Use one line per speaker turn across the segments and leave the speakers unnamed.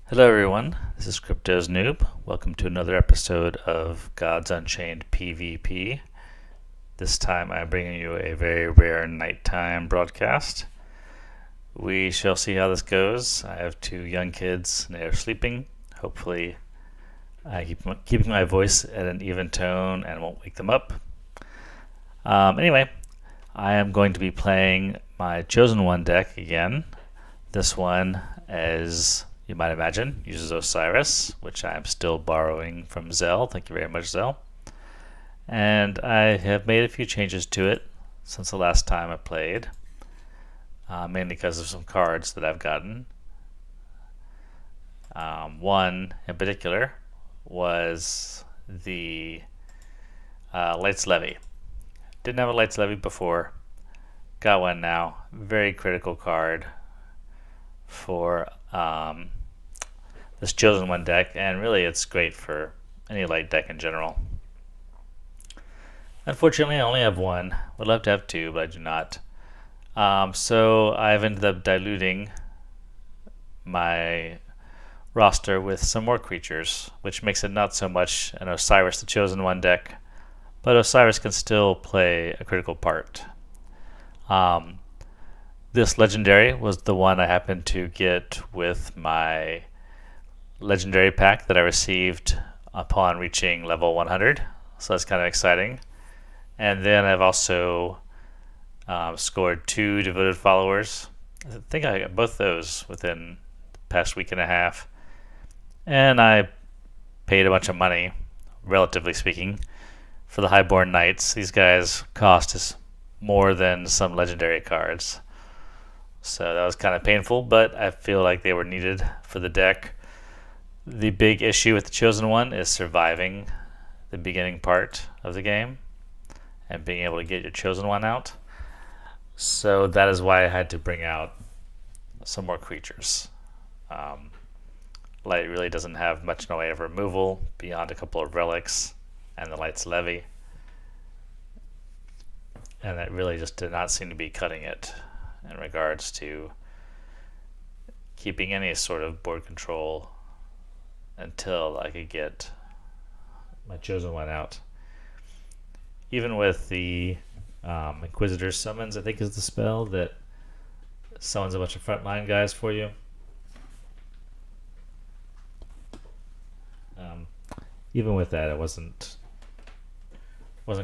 Hello, everyone. This is Crypto's Noob. Welcome to another episode of God's Unchained PvP. This time I'm bringing you a very rare nighttime broadcast. We shall see how this goes. I have two young kids and they are sleeping. Hopefully, I keep my voice at an even tone and won't wake them up. Anyway, I am going to be playing my Chosen One deck again. This one, as you might imagine, uses Osiris, which I am still borrowing from Zell. Thank you very much, Zell. And I have made a few changes to it since the last time I played, mainly because of some cards that I've gotten. One in particular was the Lights Levy. Didn't have a Lights Levy before. Got one now. Very critical card for this Chosen One deck, and really it's great for any light deck in general. Unfortunately, I only have one. Would love to have two, but I do not. So I've ended up diluting my roster with some more creatures, which makes it not so much an Osiris the Chosen One deck, but Osiris can still play a critical part. This legendary was the one I happened to get with my legendary pack that I received upon reaching level 100, so that's kind of exciting. And then I've also scored two devoted followers. I think I got both those within the past week and a half, and I paid a bunch of money, relatively speaking, for the Highborn Knights. These guys cost us more than some legendary cards, so that was kind of painful, but I feel like they were needed for the deck. The big issue with the Chosen One is surviving the beginning part of the game and being able to get your Chosen One out. So that is why I had to bring out some more creatures. Light really doesn't have much in the way of removal beyond a couple of relics and the Light's Levy. And that really just did not seem to be cutting it in regards to keeping any sort of board control until I could get my Chosen One out. Even with the Inquisitor Summons, I think is the spell that summons a bunch of frontline guys for you. Even with that, it wasn't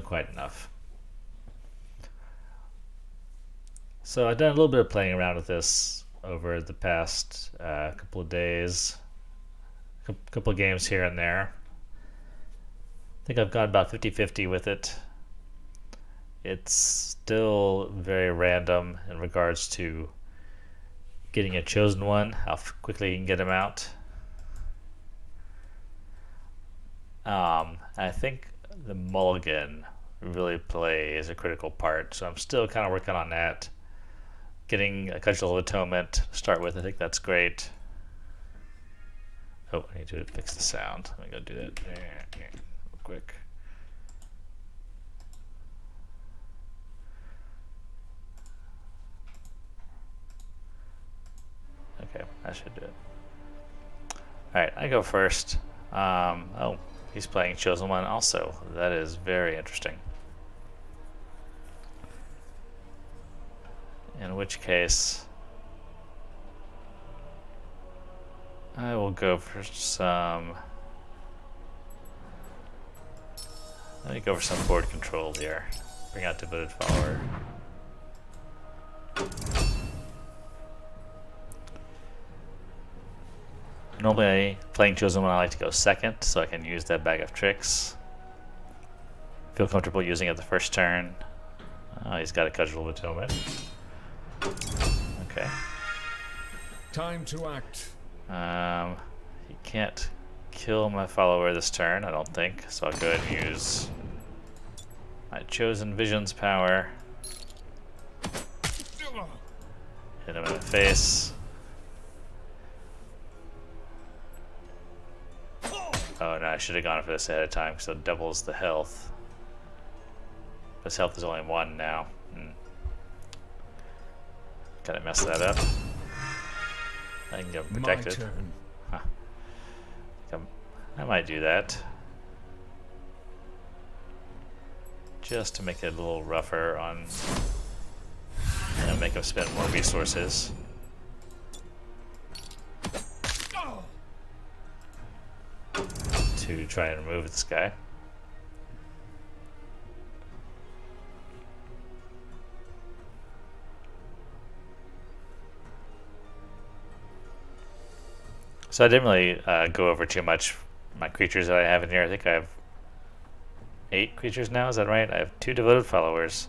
quite enough. So I've done a little bit of playing around with this over the past couple of days. Couple of games here and there. I think I've gone about 50-50 with it. It's still very random in regards to getting a Chosen One, how quickly you can get him out. I think the mulligan really plays a critical part, so I'm still kind of working on that. Getting a Cudgel of Atonement to start with, I think that's great. Oh, I need to fix the sound. Let me go do that real quick. Okay, I should do it. Alright, I go first. Oh, he's playing Chosen One also. That is very interesting. In which case, I will go for some. Let me go for some board control here. Bring out Devoted Follower. Normally, playing Chosen One, I like to go second, so I can use that bag of tricks. Feel comfortable using it the first turn. Oh, he's got a Cudgel of Atonement. Okay.
Time to act.
He can't kill my follower this turn, I don't think, so I'll go ahead and use my Chosen Vision's power. Hit him in the face. Oh no, I should have gone for this ahead of time because it doubles the health. His health is only 1 now. Gotta mess that up. I can go protected.
My turn.
Huh. I might do that. Just to make it a little rougher on, make him spend more resources. To try and remove this guy. So I didn't really go over too much my creatures that I have in here. I think I have 8 creatures now, is that right? I have 2 devoted followers,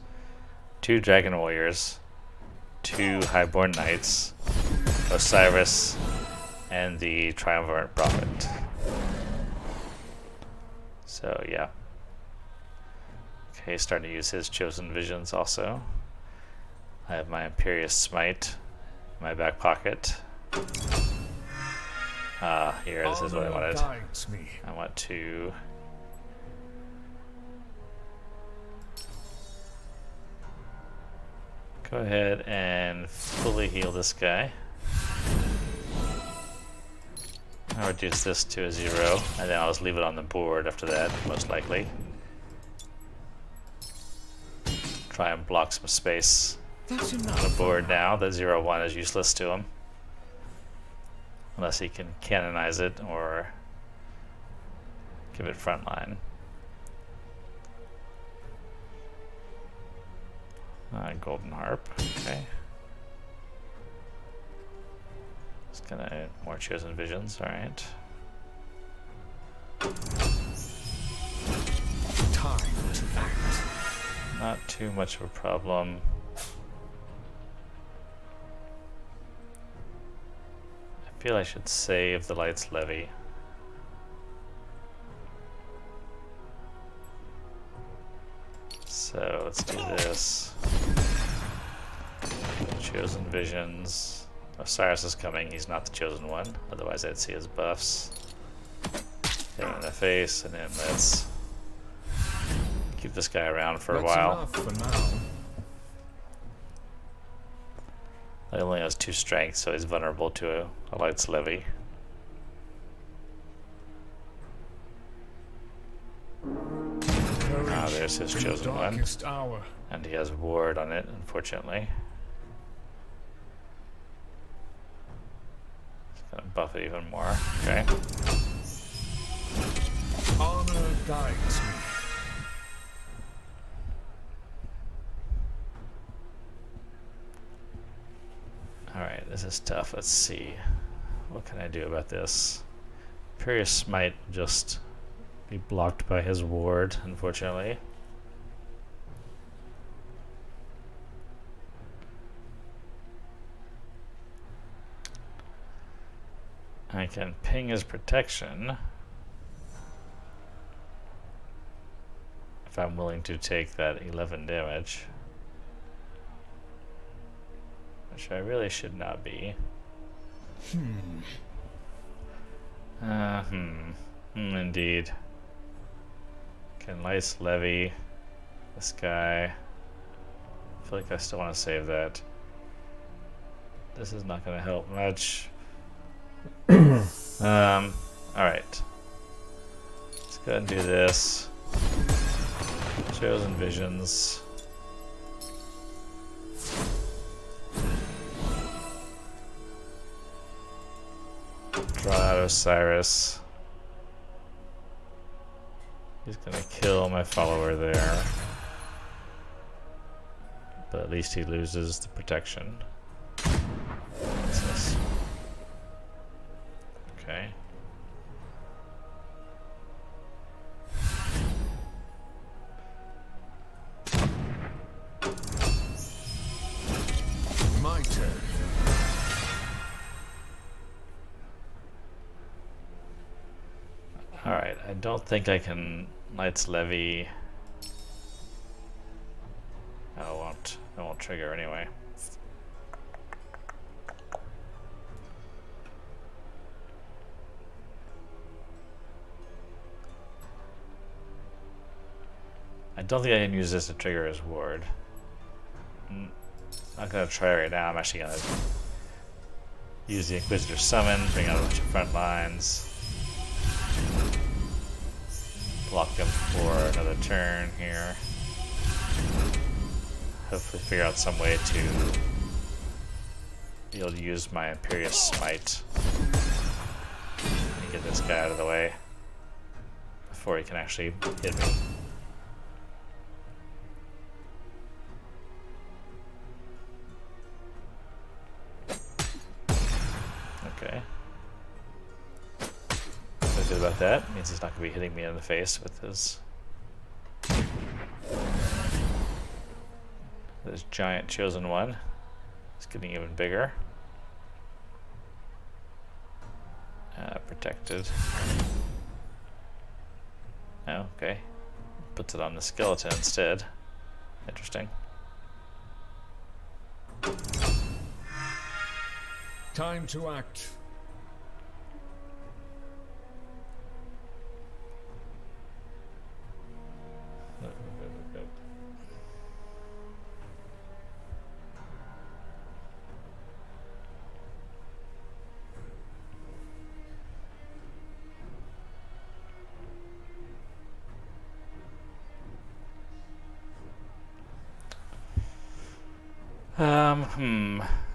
2 dragon warriors, 2 highborn knights, Osiris, and the triumvirate prophet. So yeah. Okay, starting to use his chosen visions also. I have my Imperious Smite in my back pocket. Here, this is what I wanted. I want to go ahead and fully heal this guy. I'll reduce this to a 0, and then I'll just leave it on the board after that, most likely. Try and block some space on the board now. The 0-1 is useless to him. Unless he can canonize it or give it frontline. Golden Harp, okay. Just gonna more chosen visions, alright.
Time to act.
Not too much of a problem. I feel I should save the Light's Levy. So let's do this. Chosen visions. Osiris is coming, he's not the chosen one, otherwise I'd see his buffs. Hit him in the face, and then let's keep this guy around for a while.
Enough for now.
He only has 2 strength, so he's vulnerable to a Light's Levy. There's his chosen one.
Hour.
And he has ward on it, unfortunately. It's gonna buff it even more. Okay.
Honor guides me.
Alright, this is tough. Let's see. What can I do about this? Imperious Smite just be blocked by his ward, unfortunately. I can ping his protection if I'm willing to take that 11 damage, which I really should not be. Indeed. Can Light's Levy this guy. I feel like I still want to save that. This is not going to help much. Alright. Let's go ahead and do this. Chosen Visions. Draw out Osiris. He's gonna kill my follower there. But at least he loses the protection. What's this? Okay.
My turn.
Alright, I don't think I can Light's Levy. Oh, it won't trigger anyway. I don't think I can use this to trigger his ward. I'm not gonna try right now. I'm actually gonna use the Inquisitor Summon, bring out a bunch of front lines. block him for another turn here. Hopefully figure out some way to be able to use my Imperious Smite and get this guy out of the way before he can actually hit me. Okay. What's good about that? Means he's not going to be hitting me in the face with his giant chosen one. It's getting even bigger. Protected. Oh, okay. Puts it on the skeleton instead. Interesting.
Time to act.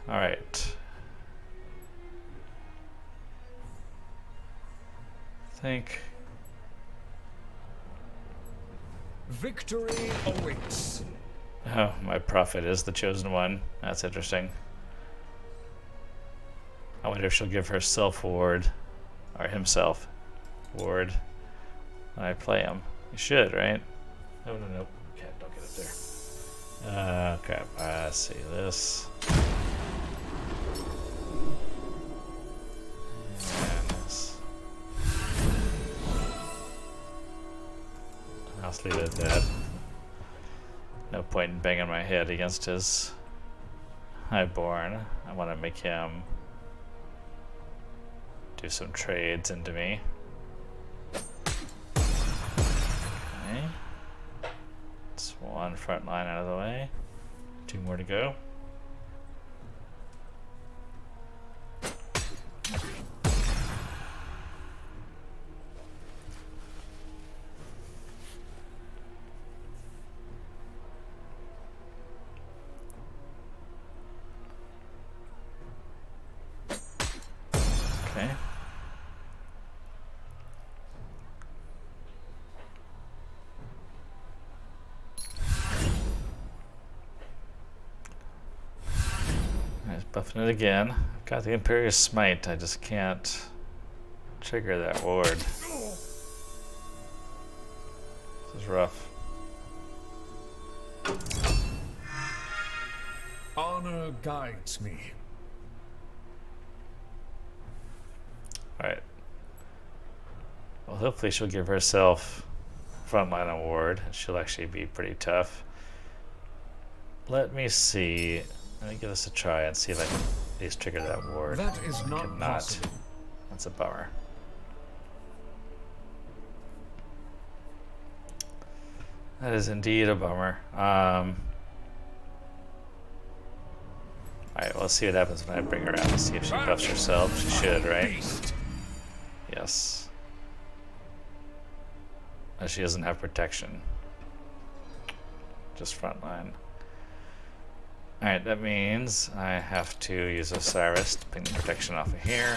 All right. I think
Victory awaits.
oh, my prophet is the chosen one. That's interesting. I wonder if she'll give herself ward or himself ward when I play him. You should, right? No, no, no. Cat, don't get up there. Crap. Let's see this. And this. I'll just leave it at that. No point in banging my head against his highborn. I want to make him do some trades into me. Okay. That's one front line out of the way. Two more to go. Okay. Buffing it again. I've got the Imperious Smite. I just can't trigger that ward. This is rough.
Honor guides me.
Alright. Well, hopefully she'll give herself frontline award. She'll actually be pretty tough. Let me see. Let me give this a try and see if I can at least trigger that ward.
That is not possible.
That's a bummer. That is indeed a bummer. Alright, well, let's see what happens when I bring her out and see if she buffs herself. She should, right? Yes. She doesn't have protection. Just frontline. Alright, that means I have to use Osiris to ping the protection off of here.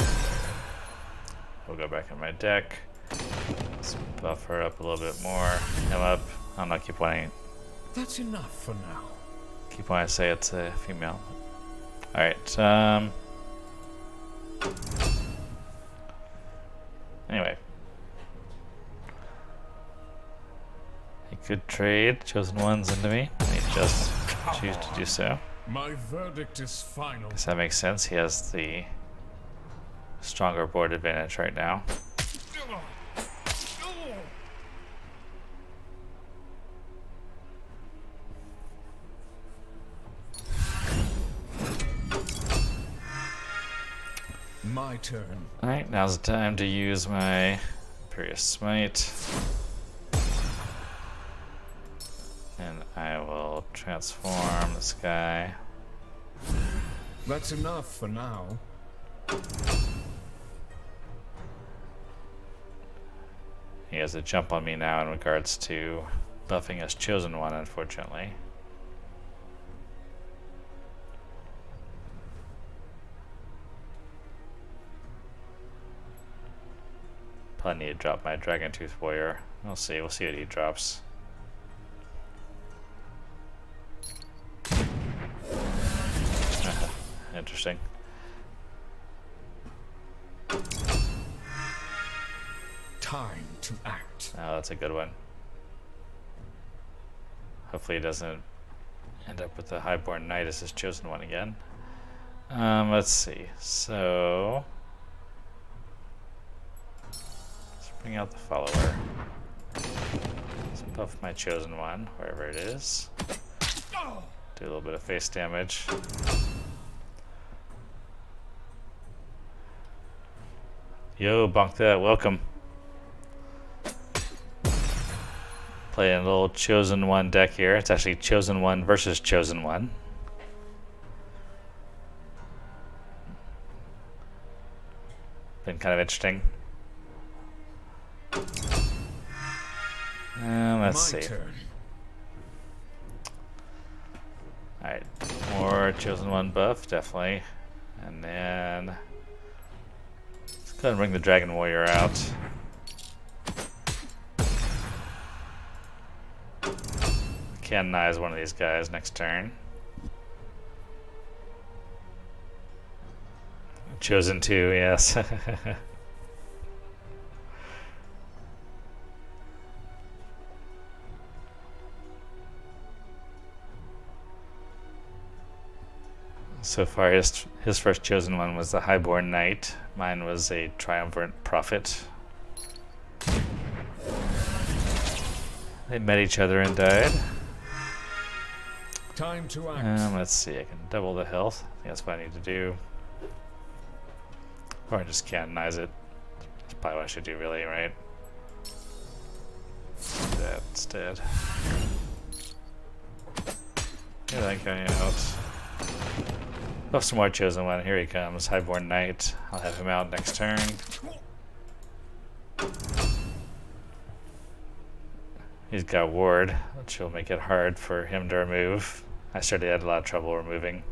We'll go back in my deck. Let's buff her up a little bit more. Him up. I don't know, keep wanting.
That's enough for now.
Keep wanting to say it's a female. Alright, anyway. He could trade chosen ones into me. He just choose to do so.
My verdict is final.
Guess that makes sense. He has the stronger board advantage right now.
My turn.
Alright, now's the time to use my Imperious Smite. And I will transform this guy.
That's enough for now.
He has a jump on me now in regards to buffing his chosen one, unfortunately. Probably need to drop my Dragon Tooth Warrior. We'll see what he drops. Interesting.
Time to act.
Oh, that's a good one. Hopefully he doesn't end up with the Highborn Knight as his chosen one again. Let's see. So let's bring out the follower. Let's buff my chosen one, wherever it is. Do a little bit of face damage. Yo, bonk that, welcome. Playing a little chosen one deck here. It's actually chosen one versus chosen one. Been kind of interesting. Let's see. Alright, more chosen one buff, definitely. And then let's go ahead and bring the Dragon Warrior out. Canonize one of these guys next turn. Chosen two, yes. So far, his first chosen one was the Highborn Knight. Mine was a Triumvirate Prophet. They met each other and died.
Time to act.
Let's see, I can double the health. I think that's what I need to do. Or I just canonize it. That's probably what I should do, really, right? Do that instead. Get that guy out. Buff some more chosen one. Here he comes, Highborn Knight. I'll have him out next turn. He's got ward, which will make it hard for him to remove. I started had a lot of trouble removing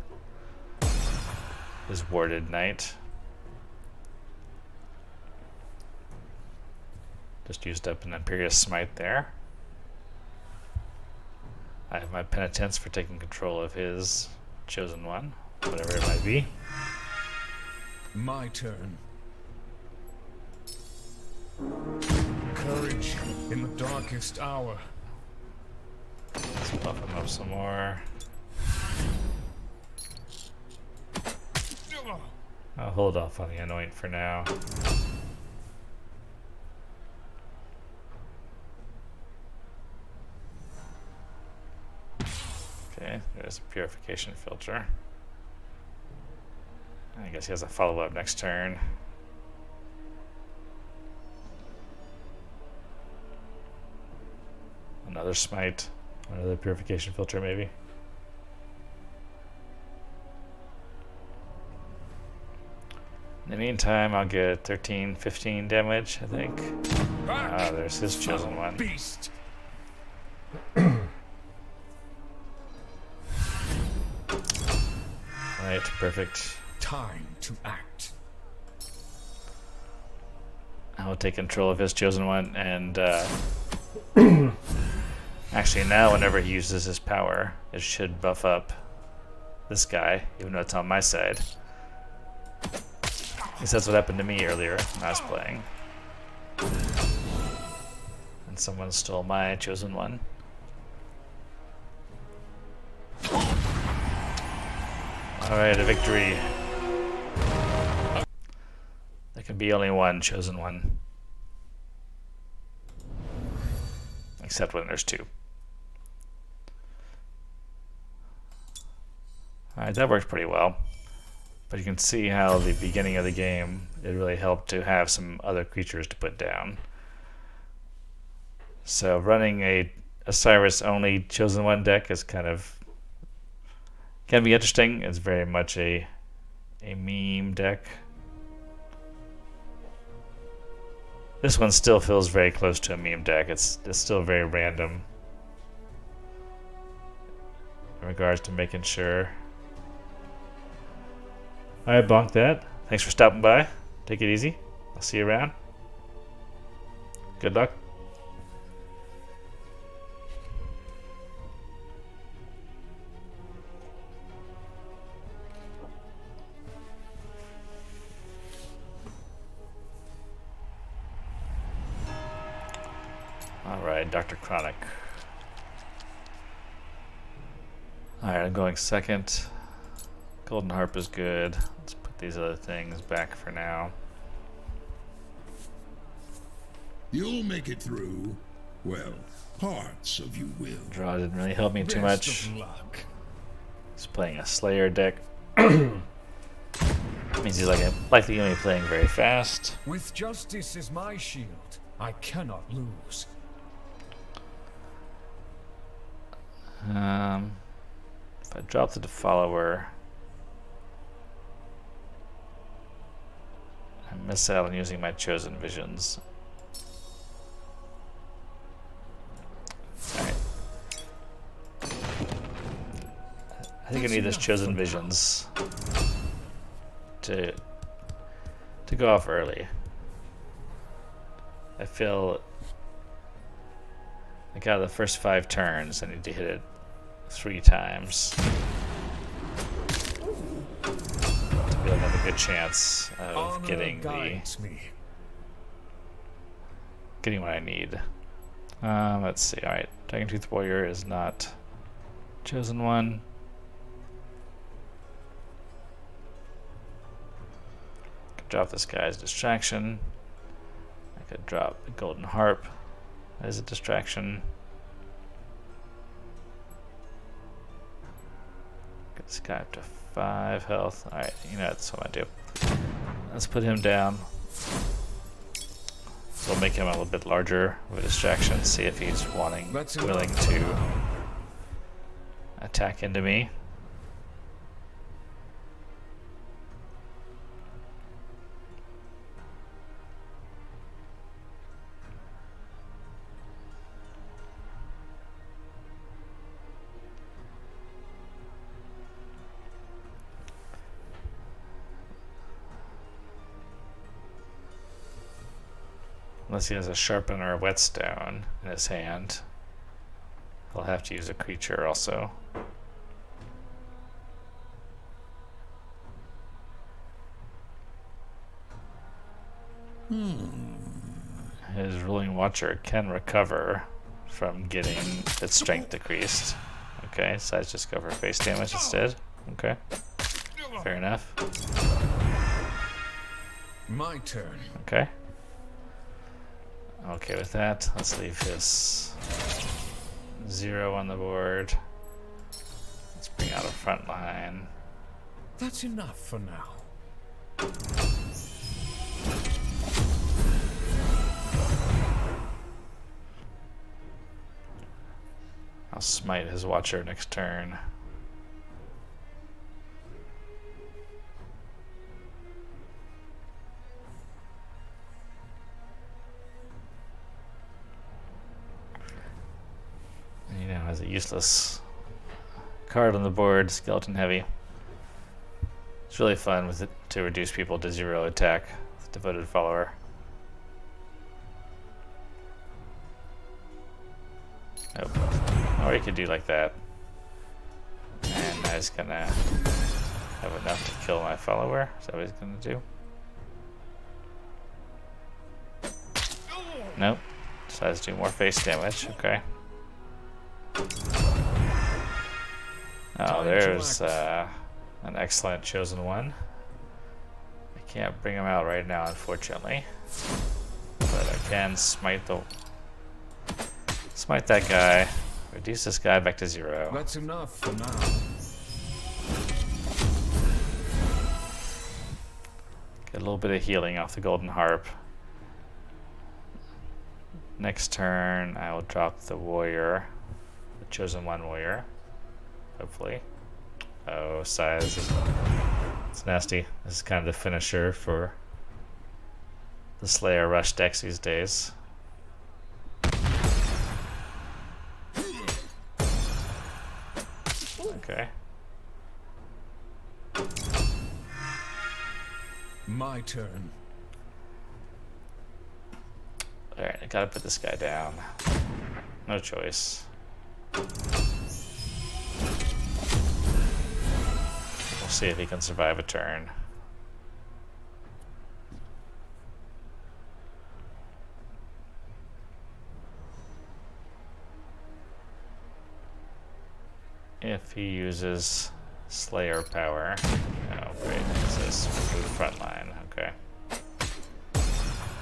his warded knight. Just used up an Imperious Smite there. I have my penitence for taking control of his chosen one, whatever it might be.
My turn. Courage in the darkest hour.
Let's buff him up some more. I'll hold off on the Anoint for now. Okay, there's a Purification Filter. I guess he has a follow-up next turn. Another Smite. Another Purification Filter, maybe. In the meantime, I'll get 13, 15 damage, I think. Ah, there's his chosen one.
Beast.
Right, perfect.
Time to act.
I'll take control of his chosen one, and actually now whenever he uses his power, it should buff up this guy, even though it's on my side. At least that's what happened to me earlier when I was playing. And someone stole my chosen one. Alright, a victory. There can be only one chosen one. Except when there's two. Alright, that worked pretty well. But you can see how the beginning of the game, it really helped to have some other creatures to put down. So running a Osiris only chosen one deck is kind of can be interesting. It's very much a meme deck. This one still feels very close to a meme deck. It's still very random in regards to making sure. Alright, bonk that. Thanks for stopping by. Take it easy. I'll see you around. Good luck. Alright, Dr. Chronic. Alright, I'm going second. Golden Harp is good. Let's put these other things back for now.
You'll make it through. Well, parts of you will.
Draw didn't really help me too
Best
much.
of luck.
He's playing a Slayer deck. Means he's likely going to be playing very fast.
With justice as my shield, I cannot lose.
If I drop the follower, I miss out on using my chosen visions. Alright. I think I need this chosen visions to go off early. I feel like out of the first 5 turns, I need to hit it 3 times to be able to have a good chance of
Honor
getting
guides me.
what I need. Let's see. All right, Dragon Tooth Warrior is not chosen one. Could drop this guy as a distraction. I could drop the Golden Harp as a distraction. Get this guy up to 5 health. Alright, you know that's what I do. Let's put him down. We'll make him a little bit larger of a distraction, see if he's willing to attack into me. Unless he has a sharpen or a whetstone in his hand. He'll have to use a creature also. His ruling watcher can recover from getting its strength decreased. Okay, so let's just go for face damage instead. Okay, fair enough.
My turn.
Okay. Okay with that, let's leave his 0 on the board. Let's bring out a front line.
That's enough for now.
I'll smite his watcher next turn. You know, has a useless card on the board, skeleton heavy. It's really fun with it to reduce people to 0 attack with devoted follower. Nope. Or you could do like that. And I was gonna have enough to kill my follower. Is that what he's gonna do? Nope. Decides to do more face damage. Okay. Oh, there's an excellent chosen one. I can't bring him out right now, unfortunately. But I can smite that guy. Reduce this guy back to 0.
That's enough for now.
Get a little bit of healing off the Golden Harp. Next turn, I will drop the warrior, the chosen one warrior, hopefully. Oh, size. It's nasty. This is kind of the finisher for the Slayer rush decks these days. Okay.
My turn.
Alright, I gotta put this guy down. No choice. We'll see if he can survive a turn. If he uses Slayer power. Oh, wait, it says remove frontline. Okay.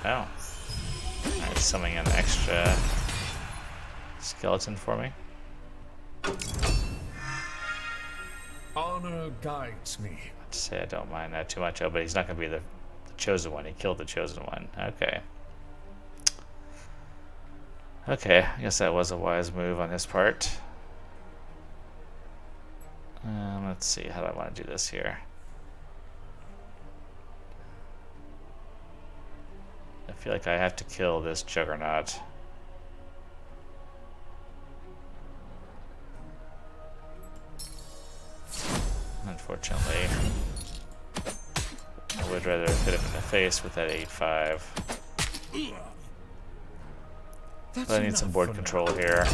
Oh. Alright, summoning an extra skeleton for me.
Honor guides me.
I'd say I don't mind that too much. Oh, but he's not going to be the chosen one. He killed the chosen one. Okay. Okay, I guess that was a wise move on his part. Let's see, how do I want to do this here? I feel like I have to kill this Juggernaut. Unfortunately, I would rather hit him in the face with that 8-5. But I need some board control here.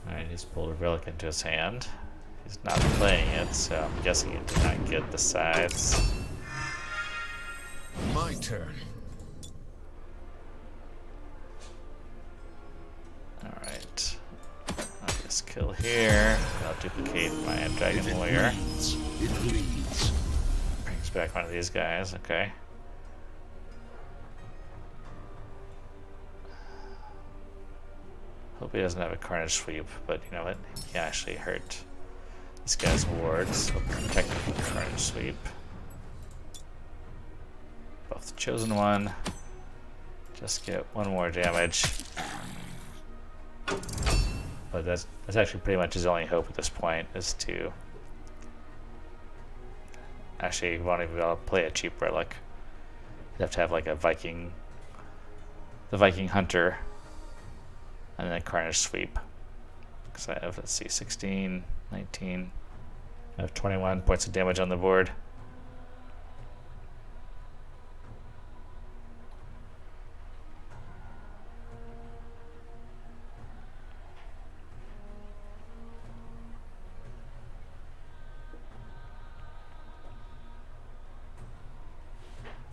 Alright, he's pulled a relic into his hand. He's not playing it, so I'm guessing he did not get the sides.
My turn.
Alright. I'll just kill here. I'll duplicate my Dragon Warrior.
It bleeds.
Brings back one of these guys, okay. Hope he doesn't have a Carnage Sweep, but you know what? He can actually hurt this guy's wards, so protect him from Carnage Sweep. Buff the Chosen One. Just get one more damage. But that's actually pretty much his only hope at this point, is to... Actually, he won't even be able to play a cheap relic. You'd have to have like a Viking... The Viking Hunter. And then Carnage Sweep. Because I have, let's see, 16, 19... I have 21 points of damage on the board.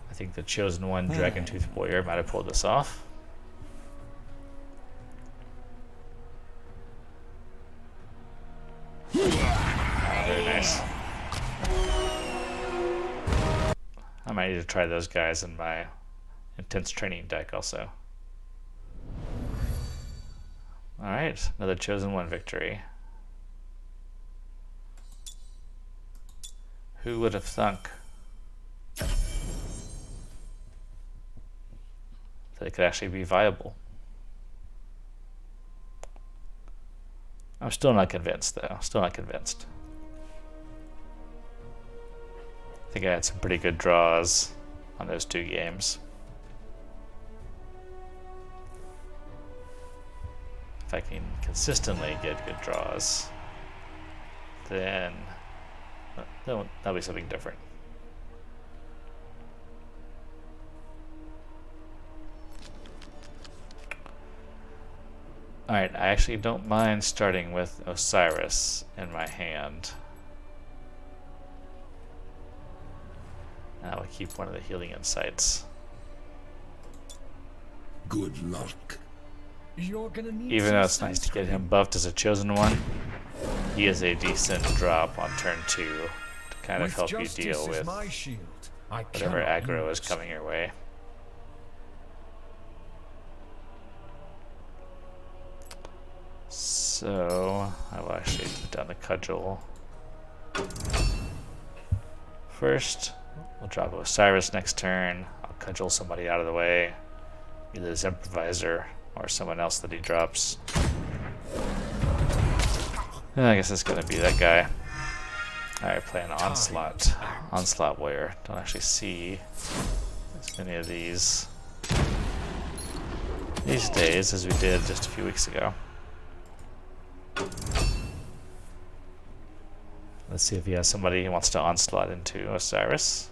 I think the Chosen One Dragon Tooth Warrior might have pulled this off. Very nice. I might need to try those guys in my intense training deck also. Alright, another Chosen One victory. Who would have thunk that it could actually be viable? I'm still not convinced, though. Still not convinced. I think I had some pretty good draws on those two games. If I can consistently get good draws, then that'll be something different. Alright, I actually don't mind starting with Osiris in my hand. And I will keep one of the healing insights.
Good luck.
You're gonna need
Even though it's nice to get him buffed as a Chosen One, he is a decent drop on turn 2 to kind of help you deal with whatever aggro is coming your way. So, I will actually put down the cudgel. First, we'll drop Osiris next turn. I'll cudgel somebody out of the way. either this improviser or someone else that he drops. I guess it's gonna be that guy. Alright, play an Onslaught. Onslaught Warrior. Don't actually see as many of these days as we did just a few weeks ago. Let's see if he has somebody he wants to onslaught into Osiris.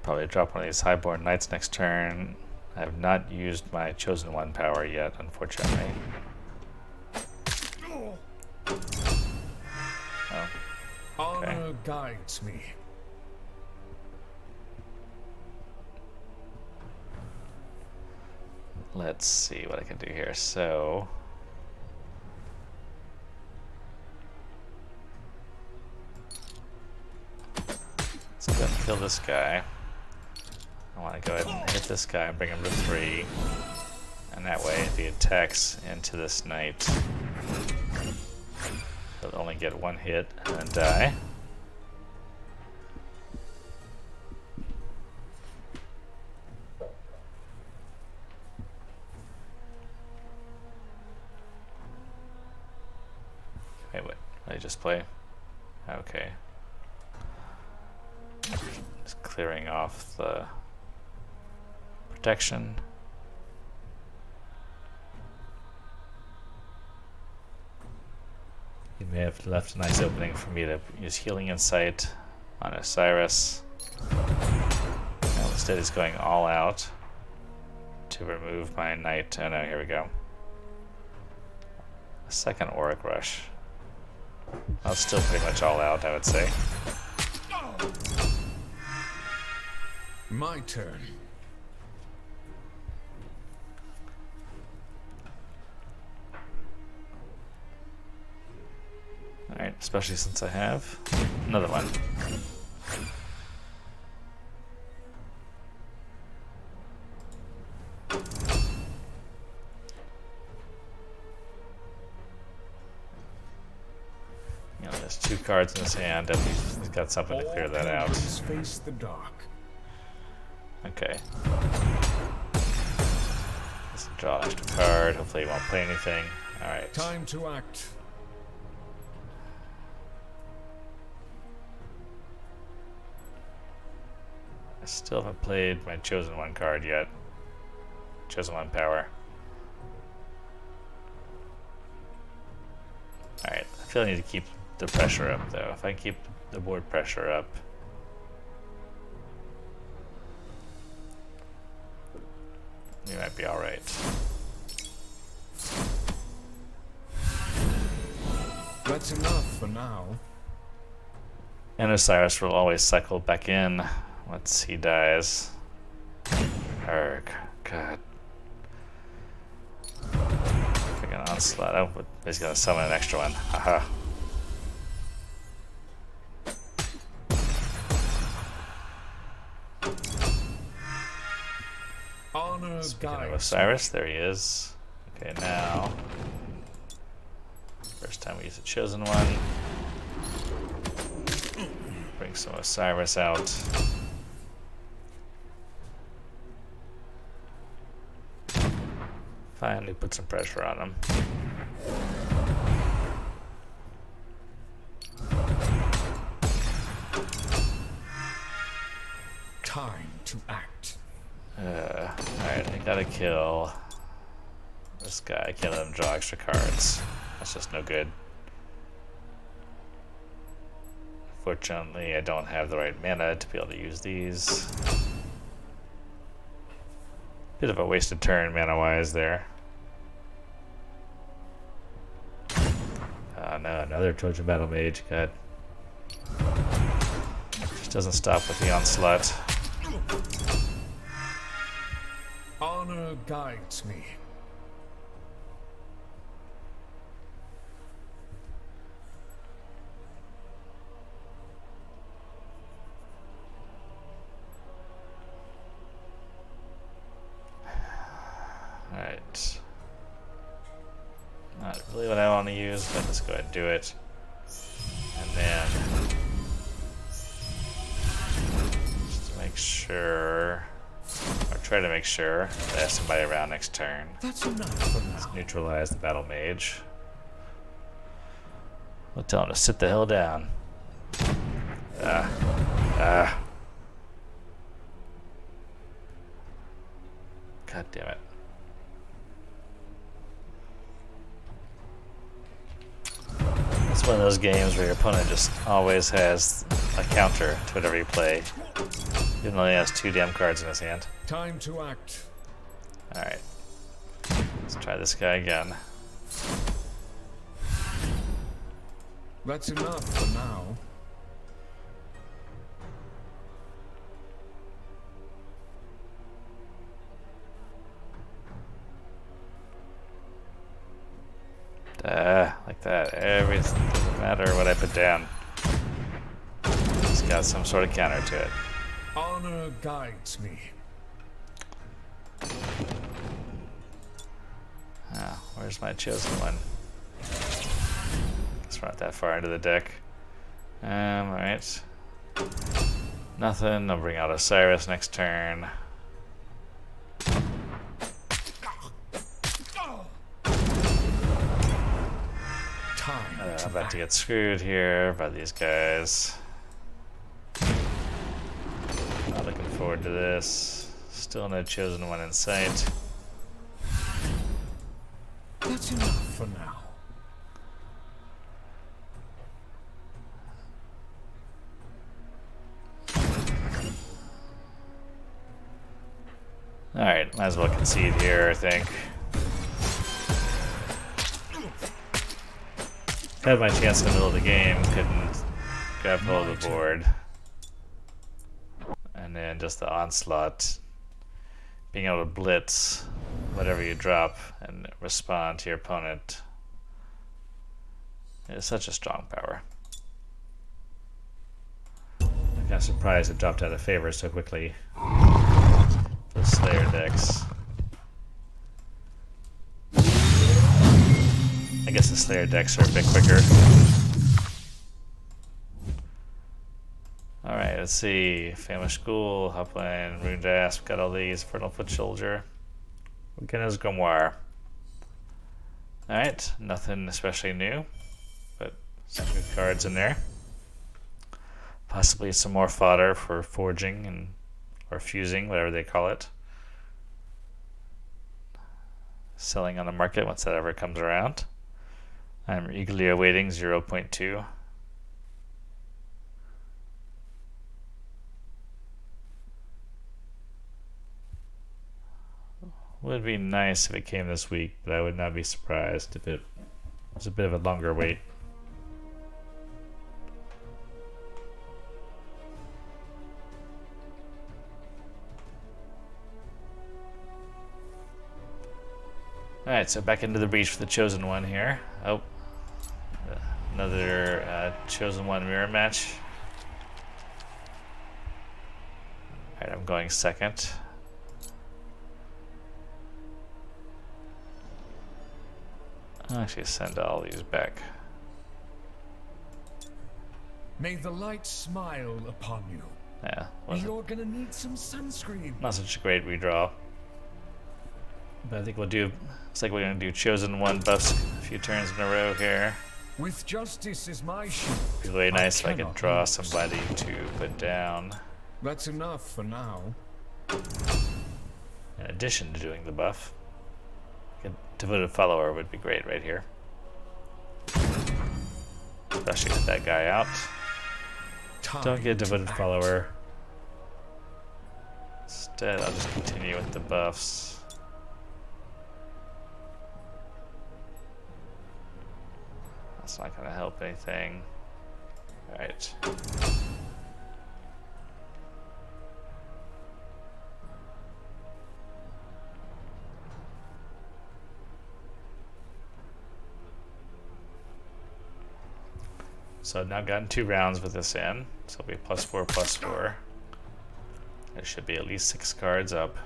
Probably drop one of these Highborn Knights next turn. I have not used my Chosen One power yet, unfortunately. Oh. Okay.
Honor guides me.
Let's see what I can do here. So let's go ahead and kill this guy. I want to go ahead and hit this guy and bring him to 3. And that way, if he attacks into this knight, he'll only get 1 hit and then die. Wait, what? Did I just play? Okay. Just clearing off the protection. He may have left a nice opening for me to use Healing Insight on Osiris. And instead he's going all out to remove my knight. Oh no, here we go. A second Auric Rush. Well, it's still pretty much all out, I would say.
My turn.
Alright, especially since I have another one. You know, there's 2 cards in his hand, and he's got something to clear that out.
Face the dark.
Okay. Let's draw an extra card. Hopefully he won't play anything. Alright.
Time to act.
I still haven't played my Chosen One card yet. Chosen One power. Alright, I feel I need to keep the pressure up though. If I keep the board pressure up, we might be alright.
That's enough for now.
And Osiris will always cycle back in once he dies. Arrgh, God. Freaking Onslaught. Oh, but he's gonna summon an extra one. Haha.
Honor
Speaking of
guides.
Osiris, there he is. Okay, now. First time we use the Chosen One. Bring some Osiris out. Finally put some pressure on him.
Time to act.
Alright, I gotta kill this guy. I can't let him draw extra cards. That's just no good. Fortunately, I don't have the right mana to be able to use these. Bit of a wasted turn mana-wise there. Oh no, another Trojan Battle Mage. God. Just doesn't stop with the onslaught.
Honor guides me.
Alright. Not really what I want to use, but let's go ahead and do it. And then make sure, or try to make sure, that I have somebody around next turn.
That's enough for
Let's
now.
neutralize the battle mage. We'll tell him to sit the hell down. God damn it. It's one of those games where your opponent just always has a counter to whatever you play. Even though he has 2 damn cards in his hand.
Time to act.
Alright. Let's try this guy again.
That's enough for now.
Like that. Everything doesn't matter what I put down. It's got some sort of counter to it.
Honor guides me.
Oh, where's my chosen one? It's not that far into the deck. Alright. Nothing. I'll bring out Osiris next turn. I'm about to get screwed here by these guys. Not looking forward to this. Still no chosen one in sight.
That's enough for now.
Alright, might as well concede here, I think. Had my chance in the middle of the game, couldn't grab hold of the board. And then just the onslaught. Being able to blitz whatever you drop and respond to your opponent is such a strong power. I'm kind of surprised it dropped out of favor so quickly. The Slayer decks. I guess the Slayer decks are a bit quicker. Alright, let's see. Famous School, Hopline, Rune Dasp, got all these. Infernal Foot Soldier. Beginner's Grimoire. Alright, nothing especially new, but some good cards in there. Possibly some more fodder for forging and or fusing, whatever they call it. Selling on the market once that ever comes around. I'm eagerly awaiting 0.2. Would be nice if it came this week, but I would not be surprised if it was a bit of a longer wait. Alright, so back into the breach for the Chosen One here. Oh, another Chosen One mirror match. Alright, I'm going second. I'll actually send all these back.
May the light smile upon you.
Yeah,
You're gonna need some sunscreen.
not such a great redraw. But I think we'll do, looks like we're going to do Chosen One buffs a few turns in a row here.
With justice is my shield.
It'd be really nice if I could
cannot
draw
lose.
somebody to put down.
That's enough for now.
In addition to doing the buff. A devoted follower would be great right here. Especially with that guy out. Don't get devoted follower. Instead, I'll just continue with the buffs. That's not going to help anything. Alright. So I've now gotten 2 rounds with this in. So it'll be +4/+4. There should be at least 6 cards up.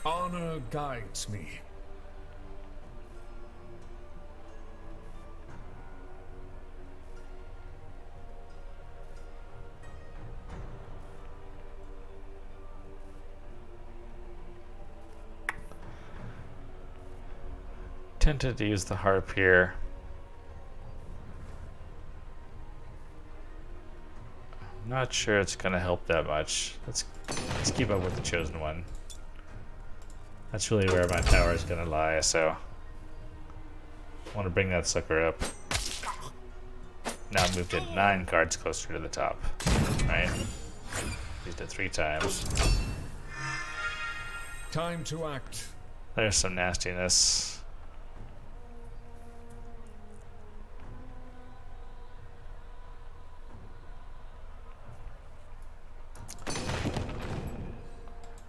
Honor guides me.
tempted to use the harp here. I'm not sure it's gonna help that much. Let's keep up with the chosen one. That's really where my power is gonna lie, so I want to bring that sucker up. Now I moved it 9 cards closer to the top. Right? Used it 3 times.
Time to act.
There's some nastiness.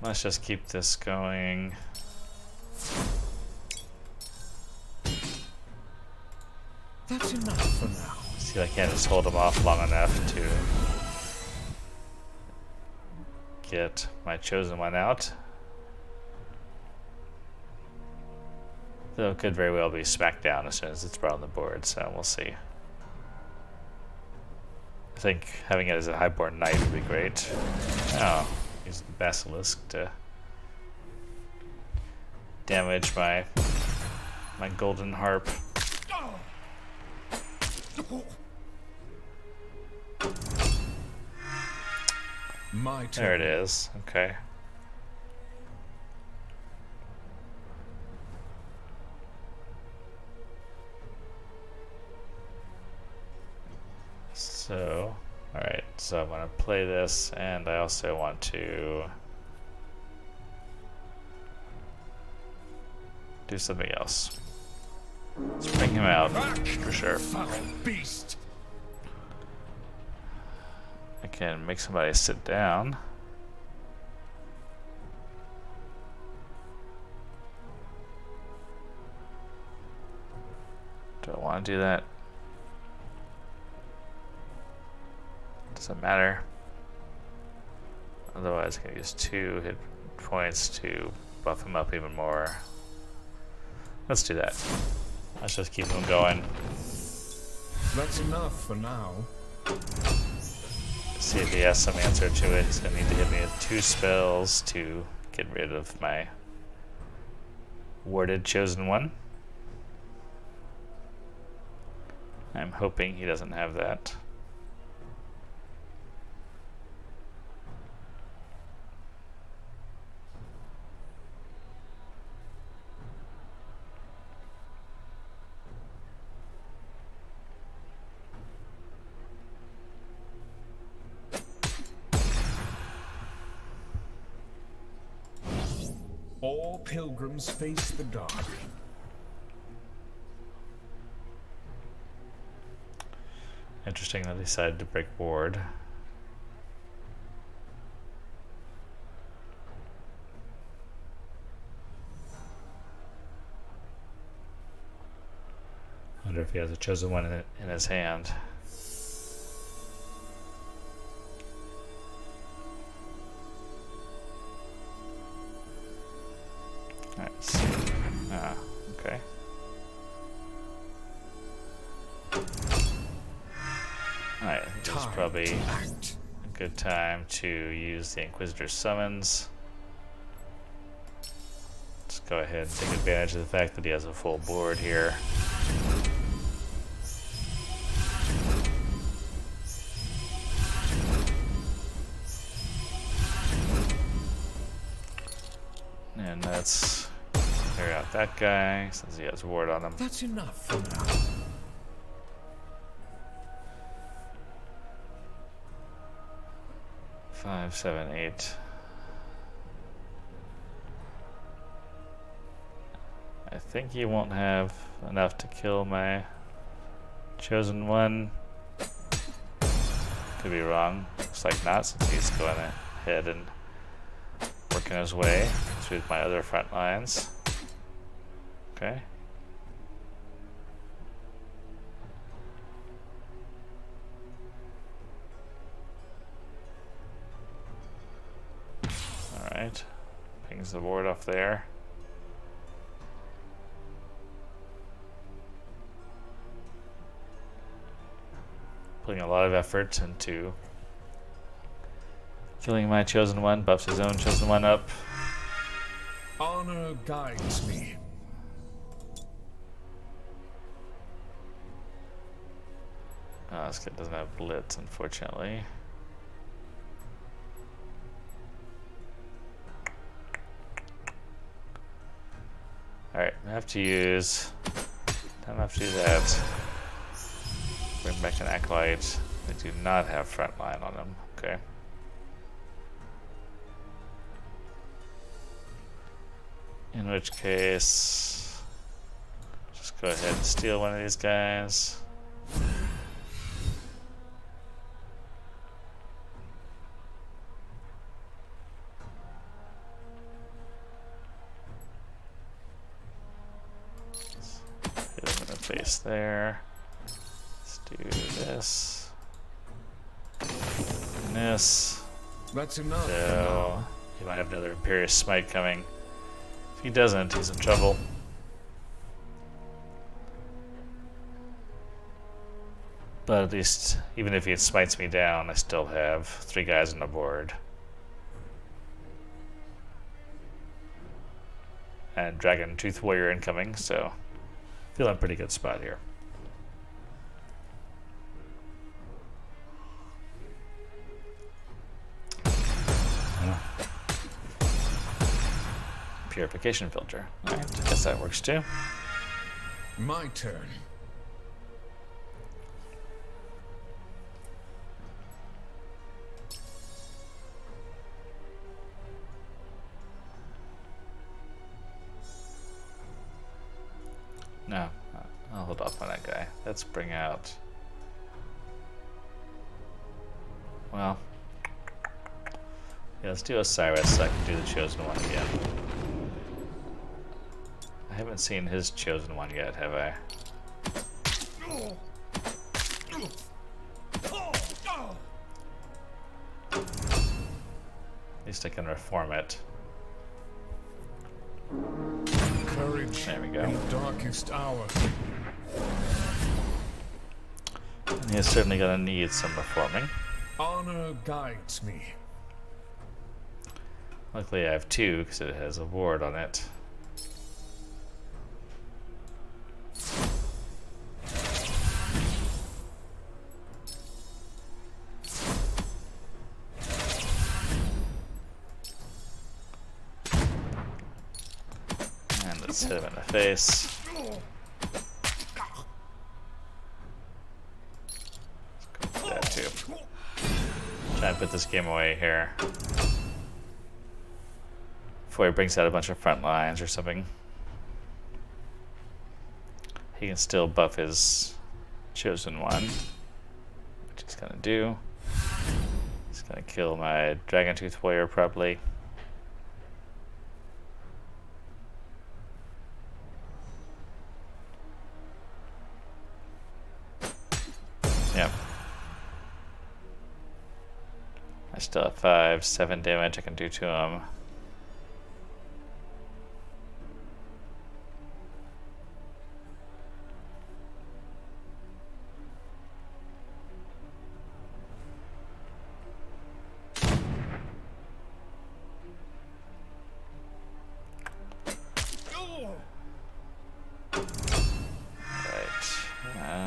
Let's just keep this going.
That's enough for now.
See if I can't just hold him off long enough to get my chosen one out. Though it could very well be smacked down as soon as it's brought on the board, so we'll see. I think having it as a highborn knight would be great. Oh, use the basilisk to damage my golden harp.
My turn.
There it is. Okay. So, alright, so I'm going to play this, and I also want to do something else. Let's bring him out, for sure.
Foul beast.
I can make somebody sit down. Do I want to do that? Doesn't matter. Otherwise, I can use 2 hit points to buff him up even more. Let's do that. Let's just keep him going.
That's enough for now.
See if he has some answer to it. He's gonna need to hit me with 2 spells to get rid of my warded chosen one. I'm hoping he doesn't have that.
All pilgrims face the dark.
Interesting that they decided to break ward. Wonder if he has a chosen one in his hand. Nice. Ah, okay. Alright, I think this is probably a good time to use the Inquisitor's summons. Let's go ahead and take advantage of the fact that he has a full board here. And let's clear out that guy since he has ward on him.
That's enough for now.
Five, 7, 8. I think he won't have enough to kill my chosen one. Could be wrong. Looks like not, since he's going ahead and working his way through my other front lines. Okay. Alright. Pings the board off there. Putting a lot of effort into killing my chosen one, buffs his own chosen one up.
Honor guides me.
Oh, this guy doesn't have blitz, unfortunately. Alright, I have to use... I have to do that. Bring back an acolyte. They do not have front line on them. Okay. In which case, just go ahead and steal one of these guys. Hit him in the face there. Let's do this. And this.
That's enough.
So, he might have another Imperious Smite coming. If he doesn't, he's in trouble. But at least, even if he smites me down, I still have 3 guys on the board. And Dragon Tooth Warrior incoming, so feel in a pretty good spot here. Purification filter. Alright, I guess that works too.
My turn.
No, I'll hold off on that guy. Let's bring out... Well... Yeah, let's do Osiris so I can do the Chosen One again. I haven't seen his Chosen One yet, have I? At least I can reform it.
Courage
There we go.
in the darkest hour.
And he's certainly gonna need some reforming.
Honor guides me.
Luckily I have 2 because it has a ward on it. And let's hit him in the face. Let's go for that too. Try and put this game away here. Before he brings out a bunch of front lines or something. He can still buff his Chosen One, which he's gonna do. He's gonna kill my Dragon Tooth Warrior probably. Yep. I still have 5, 7 damage I can do to him.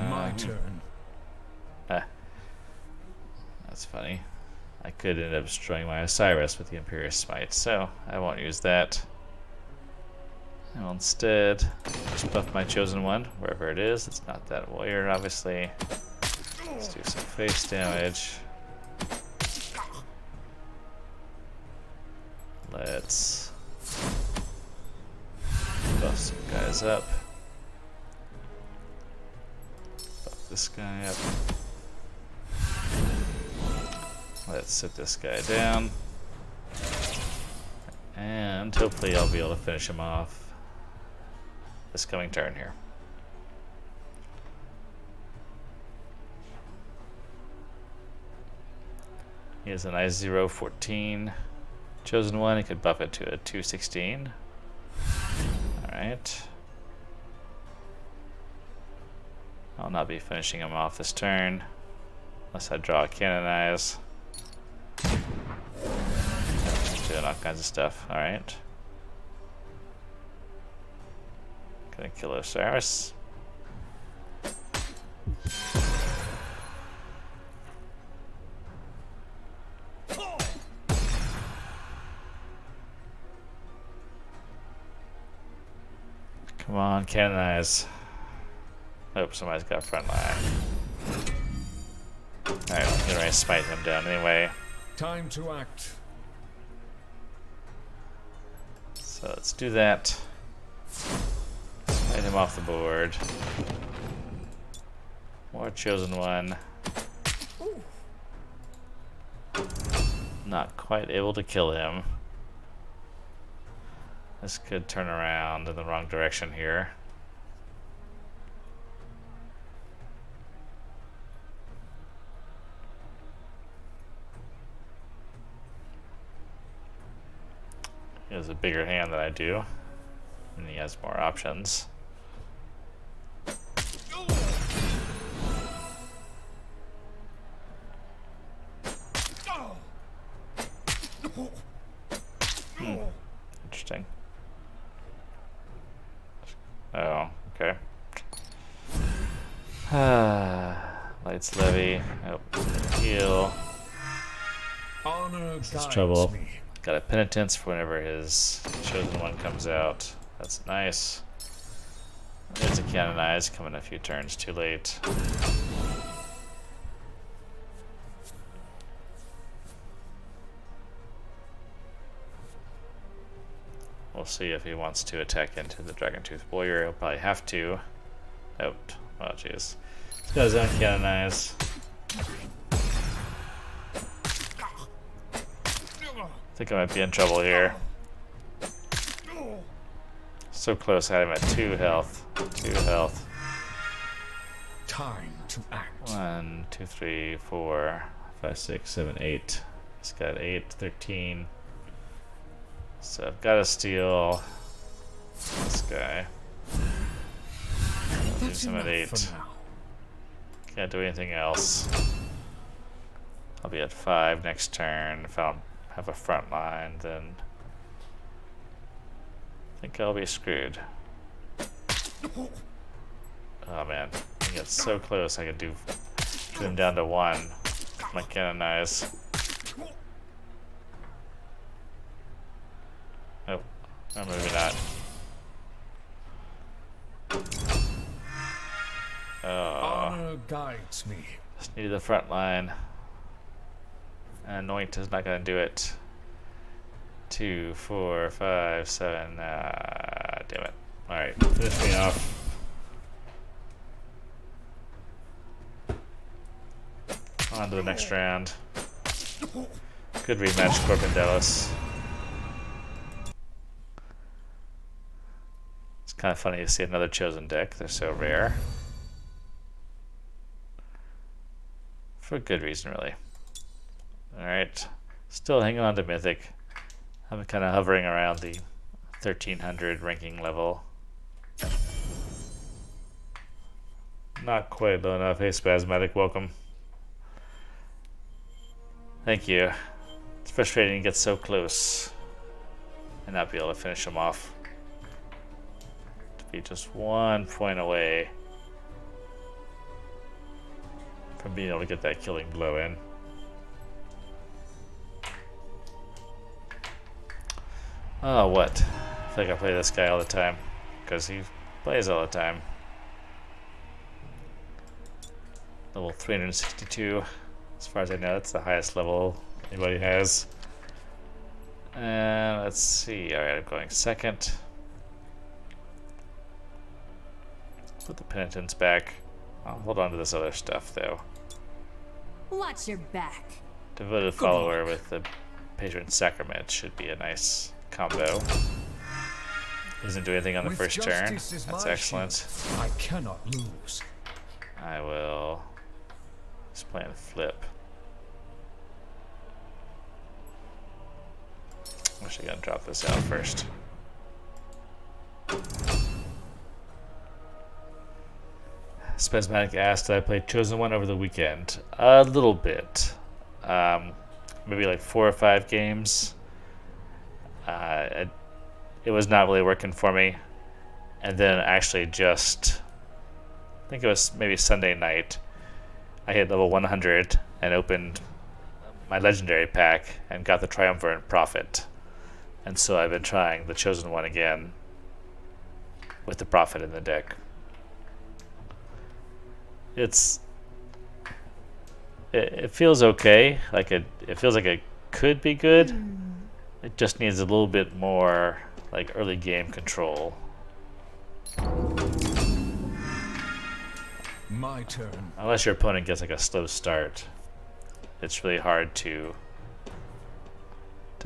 My turn.
That's funny. I could end up destroying my Osiris with the Imperious Smite, so I won't use that. I will instead just buff my Chosen One, wherever it is. It's not that warrior, obviously. Let's do some face damage. Let's buff some guys up. Buff this guy up. Let's sit this guy down. And hopefully I'll be able to finish him off this coming turn here. He has an I-0-14 Chosen One. He could buff it to a 216. Alright. I'll not be finishing him off this turn unless I draw a Canonize. Doing all kinds of stuff. Alright. Gonna kill Osiris. Come on, canonize. Oh, somebody's got front line. Alright, I'm gonna smite him down anyway.
Time to act.
So let's do that. Smite him off the board. More chosen one. Not quite able to kill him. This could turn around in the wrong direction here. He has a bigger hand than I do, and he has more options. Interesting. Oh, okay. Lights levy. Oh, heal.
Honor
This is
guides
trouble.
me.
Got a penitence for whenever his chosen one comes out. That's nice. There's a canonize coming a few turns too late. We'll see if he wants to attack into the Dragon-Tooth Warrior. He'll probably have to. Oh, oh jeez. He's got his own canonize. I think I might be in trouble here. So close, I had him at 2 health. 2 health.
Time to act.
1, 2, 3, 4, 5, 6, 7, 8. He's got 8, 13. So I've got to steal this guy. I'll use him at 8.
For now.
Can't do anything else. I'll be at 5 next turn. If I don't have a front line, then I think I'll be screwed. Oh man, I get so close I could do him down to 1. My canonize. Oh, or maybe not. Oh,
Honor guides me.
just needed the front line. Anoint is not gonna do it. 2, 4, 5, 7. Damn it. Alright, finish me off. On to the next round. Good rematch, Corpendelis. It's kind of funny to see another chosen deck. They're so rare. For good reason, really. Alright. Still hanging on to Mythic. I'm kind of hovering around the 1300 ranking level. Not quite low enough. Hey, Spasmatic, welcome. Thank you. It's frustrating to get so close and not be able to finish them off. To be just 1 point away from being able to get that killing blow in. Oh, what? I feel like I play this guy all the time because he plays all the time. Level 362. As far as I know, that's the highest level anybody has. And let's see. Alright, I'm going second. Put the penitence back. I'll hold on to this other stuff, though.
Watch your back.
Devoted follower with the patron sacrament should be a nice combo. Doesn't do anything on the
With
first turn.
justice is
That's
my
excellent.
shield. I cannot lose.
I will just plan flip. Wish I gotta drop this out first. Spasmatic asked, did I play Chosen One over the weekend? A little bit. Maybe like 4 or 5 games. It was not really working for me. And then actually just, I think it was maybe Sunday night, I hit level 100 and opened my legendary pack and got the Triumvirate Prophet. And so I've been trying the Chosen One again. with the Prophet in the deck. It feels okay. It feels like it could be good. It just needs a little bit more like early game control.
My turn.
Unless your opponent gets like a slow start, it's really hard to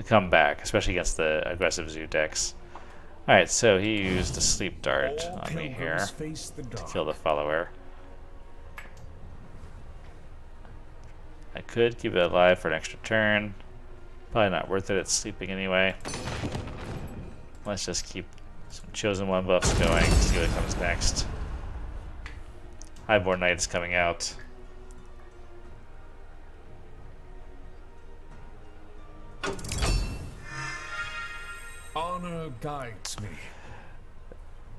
come back, especially against the aggressive zoo decks. Alright, so he used a sleep dart
All
on me here
pilgrims face the
to
dark.
kill the follower. I could keep it alive for an extra turn. Probably not worth it, it's sleeping anyway. Let's just keep some Chosen One buffs going, see what comes next. Highborn Knight is coming out.
Honor guides me.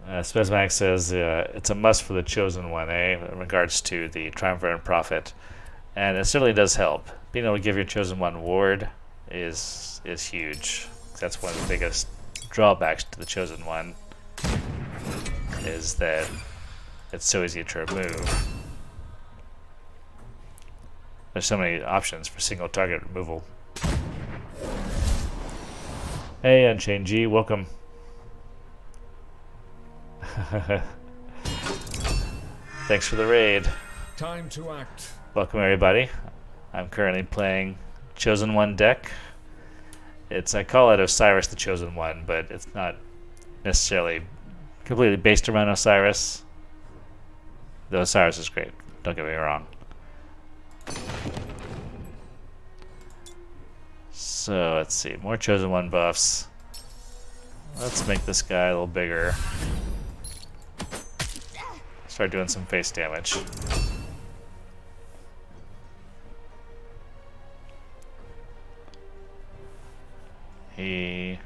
Spezmax says it's a must for the Chosen One, in regards to the Triumvirate Prophet. And it certainly does help. Being able to give your Chosen One ward is huge. That's one of the biggest drawbacks to the Chosen One, is that it's so easy to remove. There's so many options for single target removal. Hey, Unchained G, welcome. Thanks for the raid.
Time to act.
Welcome everybody. I'm currently playing Chosen One deck. I call it Osiris the Chosen One, but it's not necessarily completely based around Osiris. Though Osiris is great, don't get me wrong. So let's see, more Chosen One buffs. Let's make this guy a little bigger. Start doing some face damage. He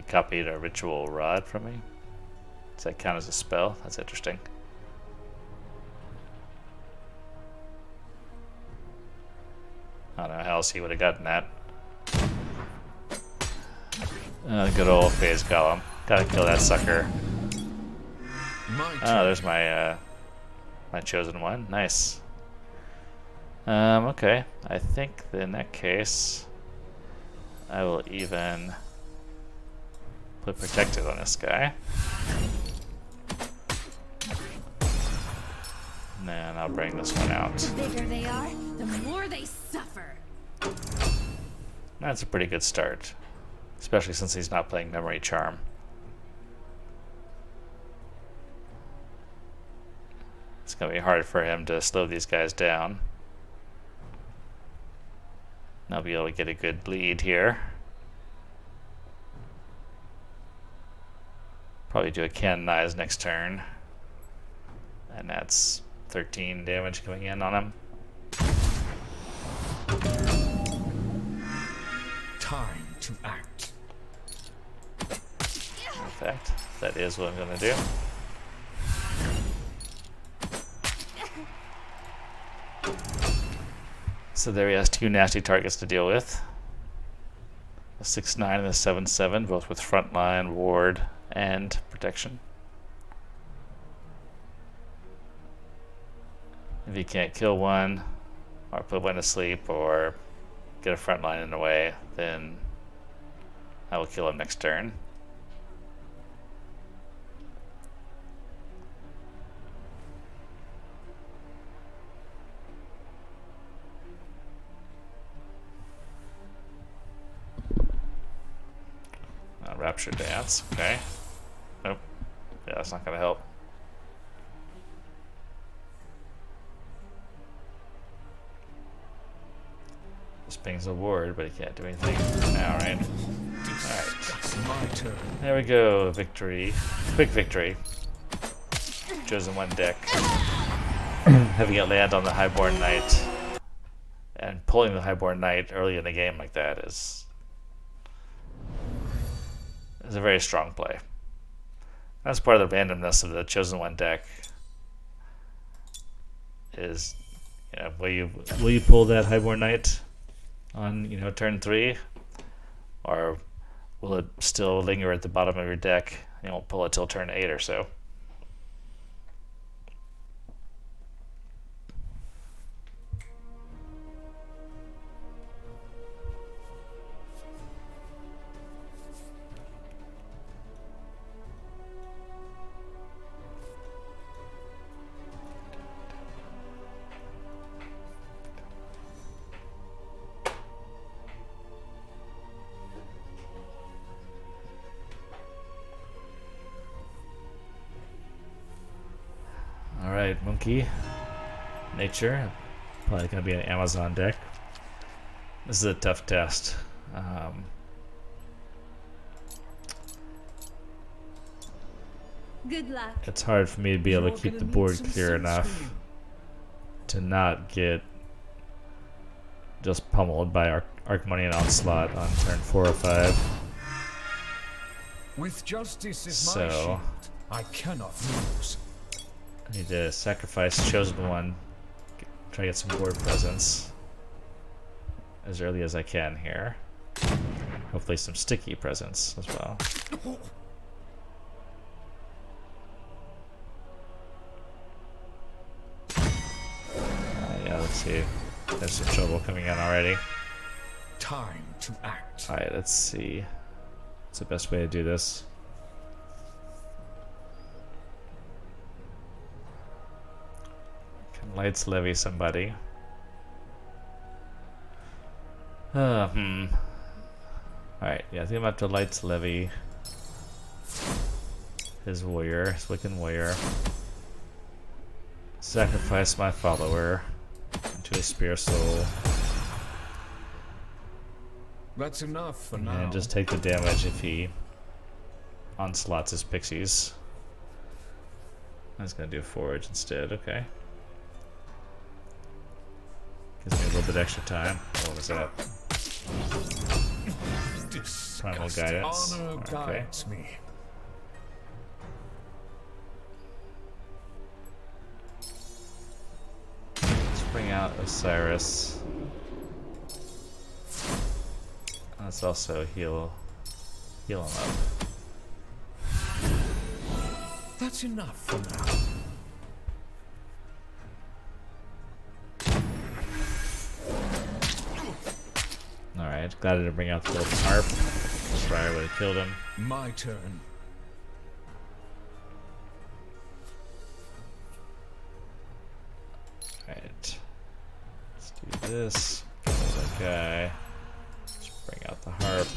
copied a ritual rod from me. Does that count as a spell? That's interesting. I don't know how else he would have gotten that. Good old phase golem. Gotta kill that sucker.
My
Oh,
turn.
there's my my Chosen One. Nice. Okay. I think that in that case, I will even put Protected on this guy. And then I'll bring this one out.
The bigger they are, the more they suffer.
That's a pretty good start, especially since he's not playing Memory Charm. It's going to be hard for him to slow these guys down. And I'll be able to get a good lead here. Probably do a Canonize next turn. And that's 13 damage coming in on him.
Time to act.
In fact, that is what I'm going to do. So there he has two nasty targets to deal with. A 6/9 and a 7/7, both with frontline, ward, and protection. If he can't kill one, or put one to sleep, or get a frontline in the way, then I will kill him next turn. Rapture Dance, okay. Nope. Yeah, that's not gonna help. Just pings a ward, but he can't do anything now, right? Alright.
My turn.
There we go, victory. Quick victory. Chosen One deck. Having it land on the Highborn Knight and pulling the Highborn Knight early in the game like that is a very strong play. That's part of the randomness of the Chosen One deck. Is, you know, will you pull that Highborn Knight on, you know, turn 3, or will it still linger at the bottom of your deck? You won't pull it till turn 8 or so. Alright, Monkey. Nature. Probably gonna be an Amazon deck. This is a tough test.
Good luck.
It's hard for me to be able to keep the board clear enough to not get just pummeled by Archmonian Onslaught on turn 4 or 5.
With justice as my
So
shield, I cannot lose.
I need to sacrifice Chosen One, try to get some board presence as early as I can here. Hopefully some sticky presence as well. Yeah, let's see. There's some trouble coming in already.
Time to act.
Alright, let's see. What's the best way to do this? Can Lights Levy somebody? Alright, yeah, I think I'm gonna have to Lights Levy his warrior, his Wiccan warrior. Sacrifice my follower into a Spear Soul.
That's enough for now.
And just take the damage if he onslaughts his pixies. I was gonna do Forge instead, okay. Gives me a little bit extra time. What was that? Primal Guidance.
Honor
Okay.
guides me.
Let's bring out Osiris. Let's also heal him up.
That's enough for now.
Alright, glad I didn't bring out the Golden Harp. Briar would have killed him.
My turn.
Alright. Let's do this. Kill that guy. Let's bring out the harp.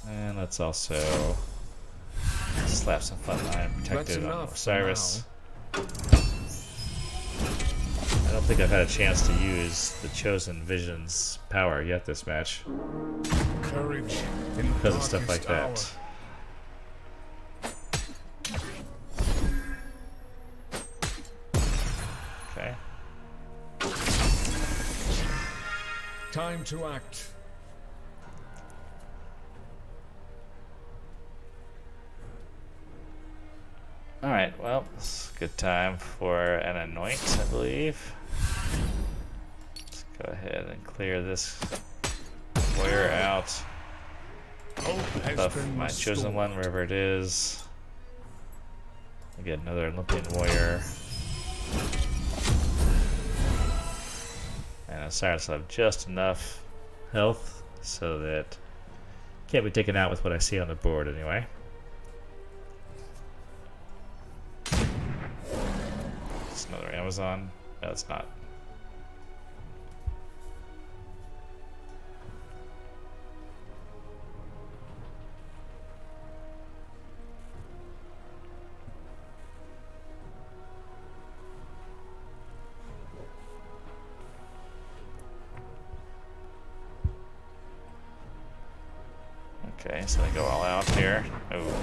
And let's also slap some frontline protected on Osiris. I don't think I've had a chance to use the Chosen Vision's power yet this match
Courage in
because of stuff like
darkest
that. Okay.
Time to act.
Alright, well, it's a good time for an Anoint, I believe. Let's go ahead and clear this warrior out.
Hope has
Buff
been
my
restored.
Chosen One wherever it is. I get another Olympian warrior. And Osiris will have just enough health so that can't be taken out with what I see on the board anyway. It's another Amazon. No, it's not. Okay, so I go all out here. Ooh.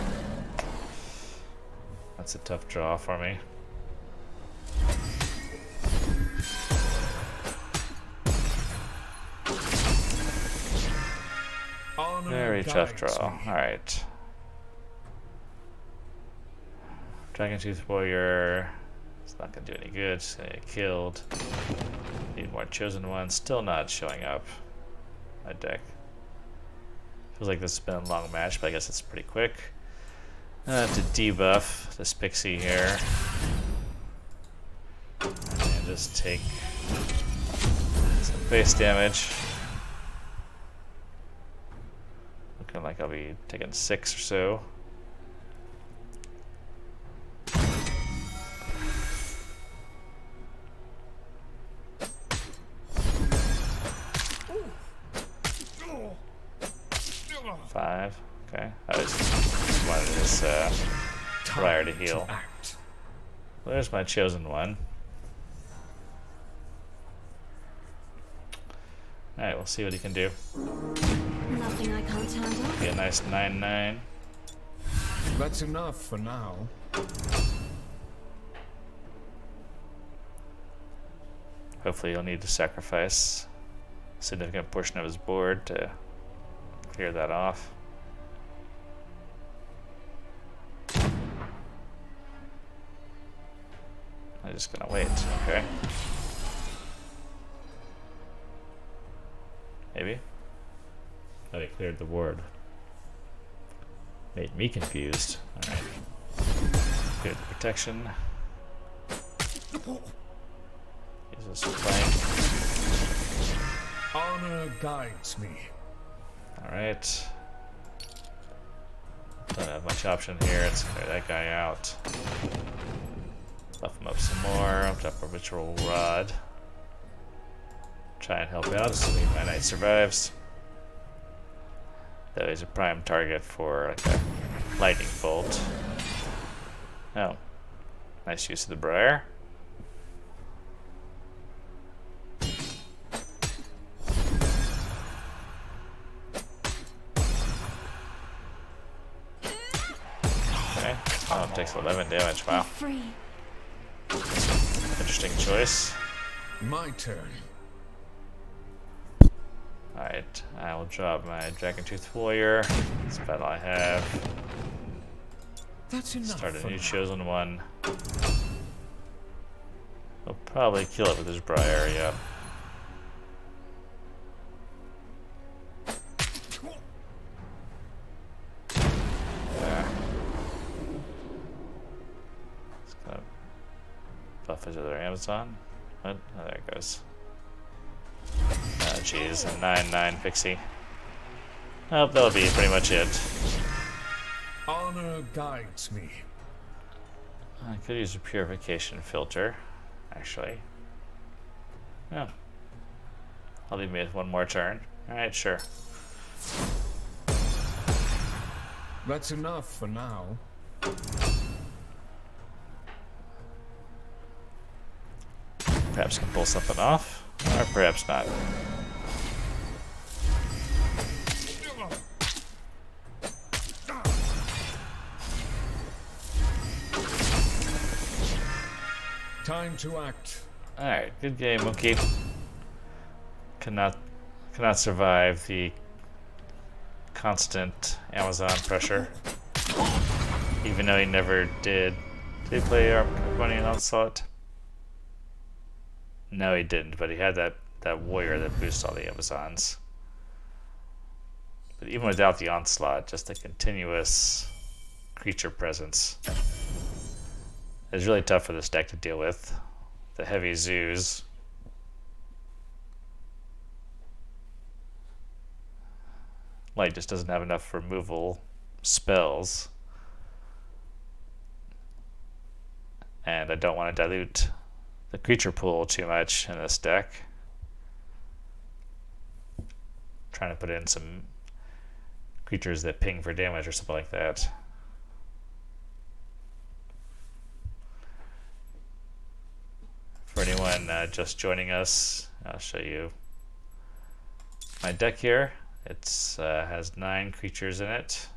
That's a tough draw for me.
Honor
Very tough
guides
draw.
me.
Alright. Dragontooth Warrior. It's not gonna do any good. It's gonna get killed. Need more Chosen Ones. Still not showing up. My deck. Feels like this has been a long match, but I guess it's pretty quick. I have to debuff this pixie here. And just take some base damage. Looking like I'll be taking 6 or so. Five. Okay. I just wanted this prior to heal. Well, there's my chosen one. Alright, we'll see what he can do.
Nothing I can't handle.
Be a nice 9/9.
That's enough for now.
Hopefully he'll need to sacrifice a significant portion of his board to clear that off. I'm just gonna wait, okay. Maybe? Oh, he cleared the ward. Made me confused. Alright. Good protection. Use this flank.
Honor guides me.
Alright. Don't have much option here. Let's clear that guy out. Buff him up some more. I'll drop a ritual rod. Try and help out, assuming my knight survives. Though he's a prime target for like a lightning bolt. Oh. Nice use of the briar. Okay. Oh, it takes 11 damage. Wow.
Free.
Interesting choice.
My turn.
Alright, I will drop my Dragon Tooth Warrior. That's about all I have.
That's enough.
Start a
for
new
now.
chosen one. He'll probably kill it with his briar, yeah. Yeah. It's gonna buff his other Amazon. What? Oh, there it goes. Oh jeez, a 9/9 pixie. Oh, that'll be pretty much it.
Honor guides me.
I could use a purification filter, actually. Oh. I'll leave me with one more turn. Alright, sure.
That's enough for now.
Perhaps can pull something off, or perhaps not.
Time to act.
Alright, good game, Monkey. Cannot survive the constant Amazon pressure. Even though he never did. Did he play Arconian Onslaught? No, he didn't, but he had that warrior that boosts all the Amazons. But even without the Onslaught, just the continuous creature presence is really tough for this deck to deal with. The heavy zoos. Light just doesn't have enough removal spells. And I don't want to dilute the creature pool too much in this deck. Trying to put in some creatures that ping for damage or something like that. For anyone just joining us, I'll show you my deck here. It has 9 creatures in it.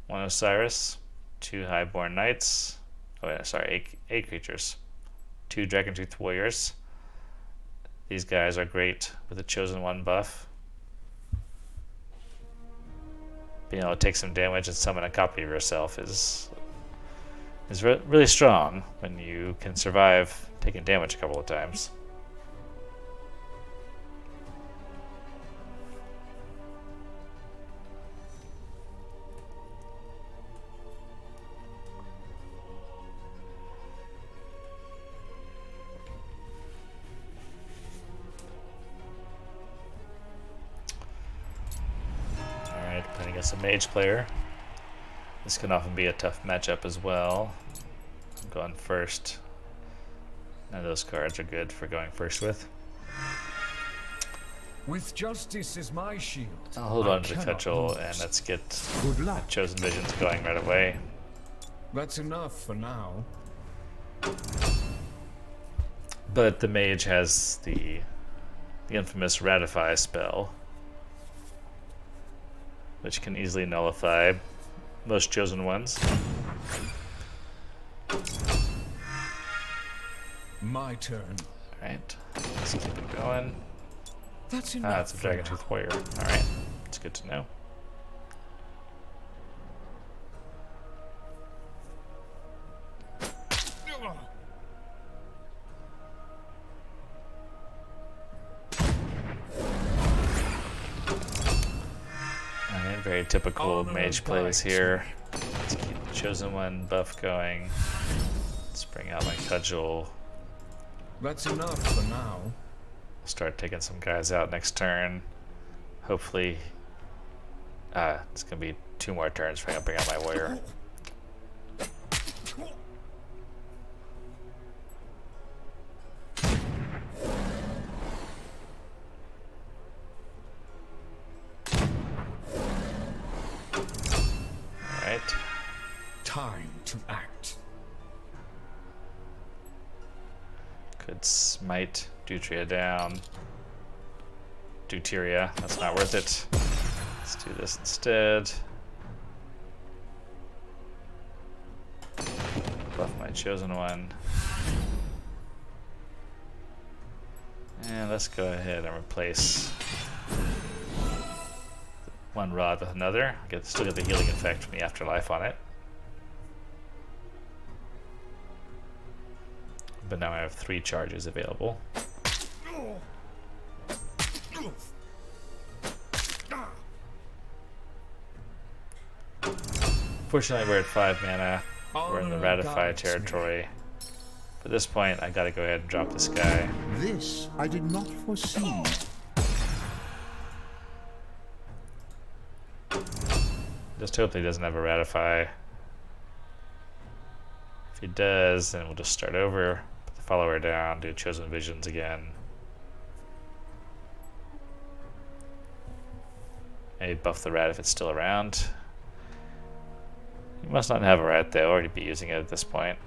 One Osiris, 2 Highborn Knights. Oh yeah, sorry, 8 creatures. 2 Dragon Tooth Warriors. These guys are great with the Chosen One buff. Being able to take some damage and summon a copy of yourself is really strong when you can survive taking damage a couple of times. against a mage player. This can often be a tough matchup as well. I'm going first. None of those cards are good for going first with.
With justice as my shield.
I'll hold
I
on to the
cannot
cudgel
lose.
and let's get
Good luck.
Chosen Visions going right away.
That's enough for now.
But the mage has the infamous Ratify spell, which can easily nullify most chosen ones.
My turn.
Alright, let's keep it going.
That's enough.
Ah, it's a
for
Dragon
now.
Tooth Warrior. Alright, it's good to know. Alright, very typical
Honor
mage plays
guides
here. Let's keep the Chosen One buff going. Let's bring out my cudgel.
That's enough for now.
Start taking some guys out next turn. Hopefully, it's gonna be 2 more turns before I bring out my warrior. Alright.
Time to act.
Could smite Dutria down. Deuteria, that's not worth it. Let's do this instead. Buff my Chosen One. And let's go ahead and replace one rod with another. Still get the healing effect from the afterlife on it. But now I have 3 charges available. Fortunately, we're at 5 mana. We're in the
Honor
Ratify
guides me.
territory. At this point, I gotta go ahead and drop this guy.
This I did not foresee.
Just hope he doesn't have a Ratify. If he does, then we'll just start over. Put the follower down, do Chosen Visions again. Maybe buff the rat if it's still around. He must not have a rat though, or he'd be using it at this point.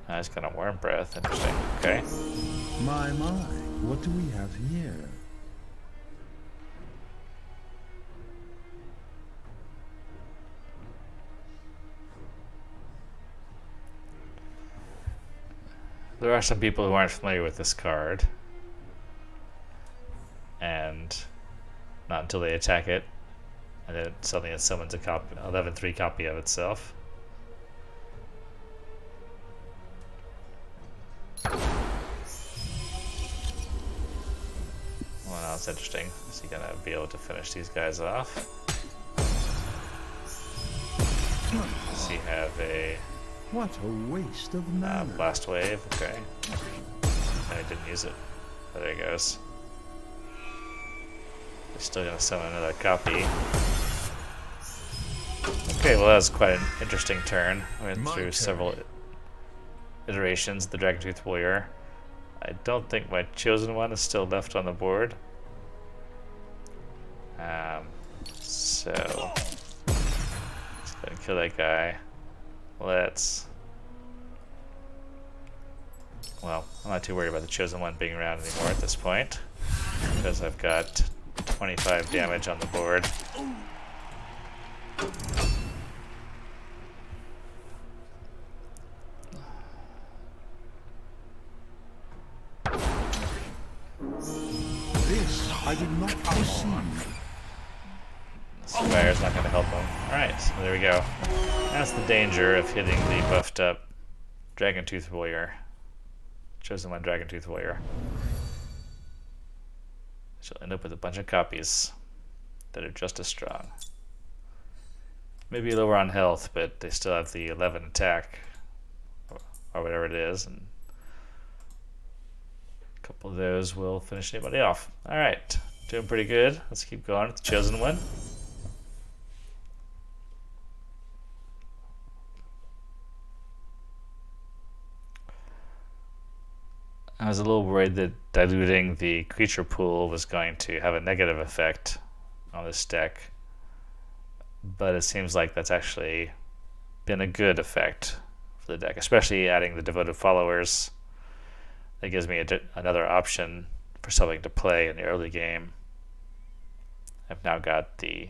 He's got a Worm Breath, interesting. Okay.
My, what do we have here?
There are some people who aren't familiar with this card. And not until they attack it. And then suddenly it summons a 11/3 copy of itself. Well, that's interesting. Is he gonna be able to finish these guys off? Does he have a
What a waste of mana.
blast wave? Okay. No, he didn't use it. Oh, there he goes. He's still gonna summon another copy. Okay, well that was quite an interesting turn. I went
My
through
turn.
several iterations of the Dragon Tooth Warrior. I don't think my Chosen One is still left on the board. So let's go and kill that guy. Well, I'm not too worried about the Chosen One being around anymore at this point, because I've got 25 damage on the board.
This I did not foresee.
Spire's not going to help him. Alright, so there we go. That's the danger of hitting the buffed up Dragon Tooth Warrior. Chosen One Dragon Tooth Warrior. She'll end up with a bunch of copies that are just as strong. Maybe lower on health, but they still have the 11 attack, or whatever it is, and a couple of those will finish anybody off. Alright, doing pretty good. Let's keep going with the Chosen One. I was a little worried that diluting the creature pool was going to have a negative effect on this deck, but it seems like that's actually been a good effect for the deck, especially adding the devoted followers. That gives me another option for something to play in the early game. I've now got the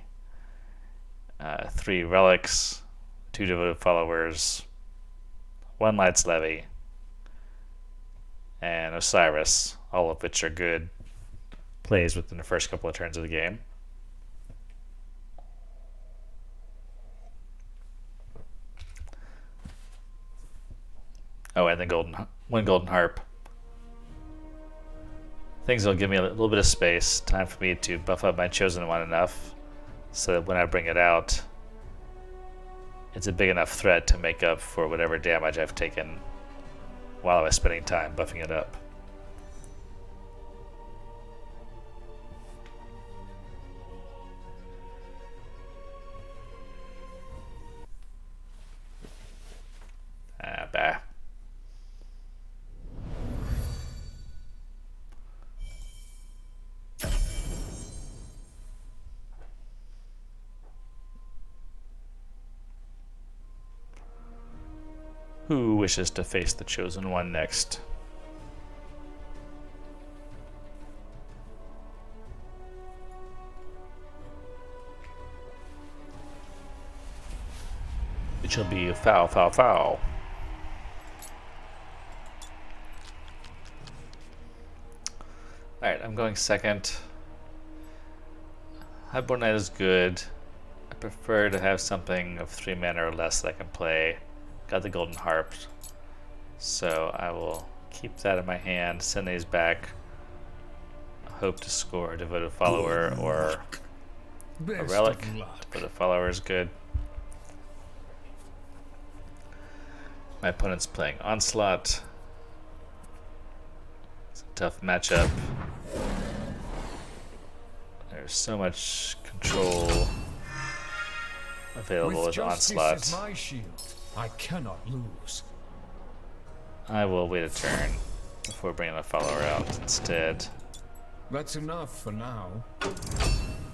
3 relics, 2 devoted followers, 1 Light's Levy, and Osiris, all of which are good plays within the first couple of turns of the game. Oh, and the one golden harp. Things will give me a little bit of space, time for me to buff up my chosen one enough so that when I bring it out, it's a big enough threat to make up for whatever damage I've taken while I was spending time buffing it up. Bah. Who wishes to face the chosen one next? It shall be foul, foul, foul. Alright, I'm going second. Highborn Knight is good. I prefer to have something of 3 mana or less that I can play. Got the golden harp, so I will keep that in my hand, send these back, hope to score a devoted follower or a relic. Devoted follower is good. My opponent's playing Onslaught. It's a tough matchup. There's so much control available with Onslaught.
Is my shield. I cannot lose.
I will wait a turn before bringing the follower out instead.
That's enough for now.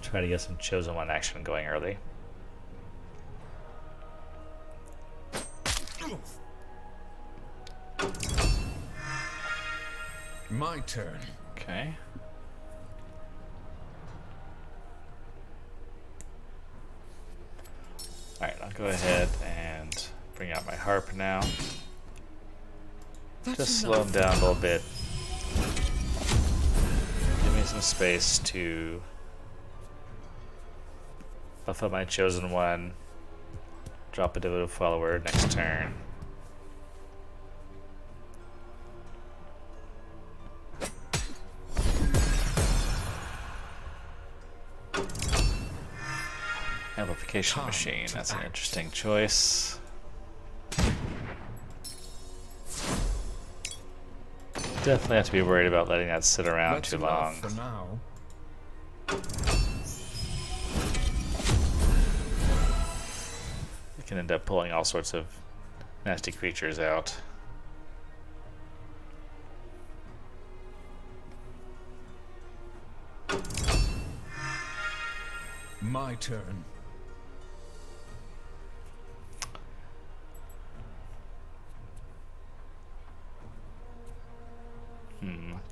Try to get some chosen one action going early.
My turn.
Okay. Alright, I'll go ahead and bring out my harp now. Just slow him down a little bit. Give me some space to buff up my chosen one. Drop a devoted follower next turn. Amplification machine, that's an interesting choice. Definitely have to be worried about letting that sit around too long.
For now.
You can end up pulling all sorts of nasty creatures out.
My turn.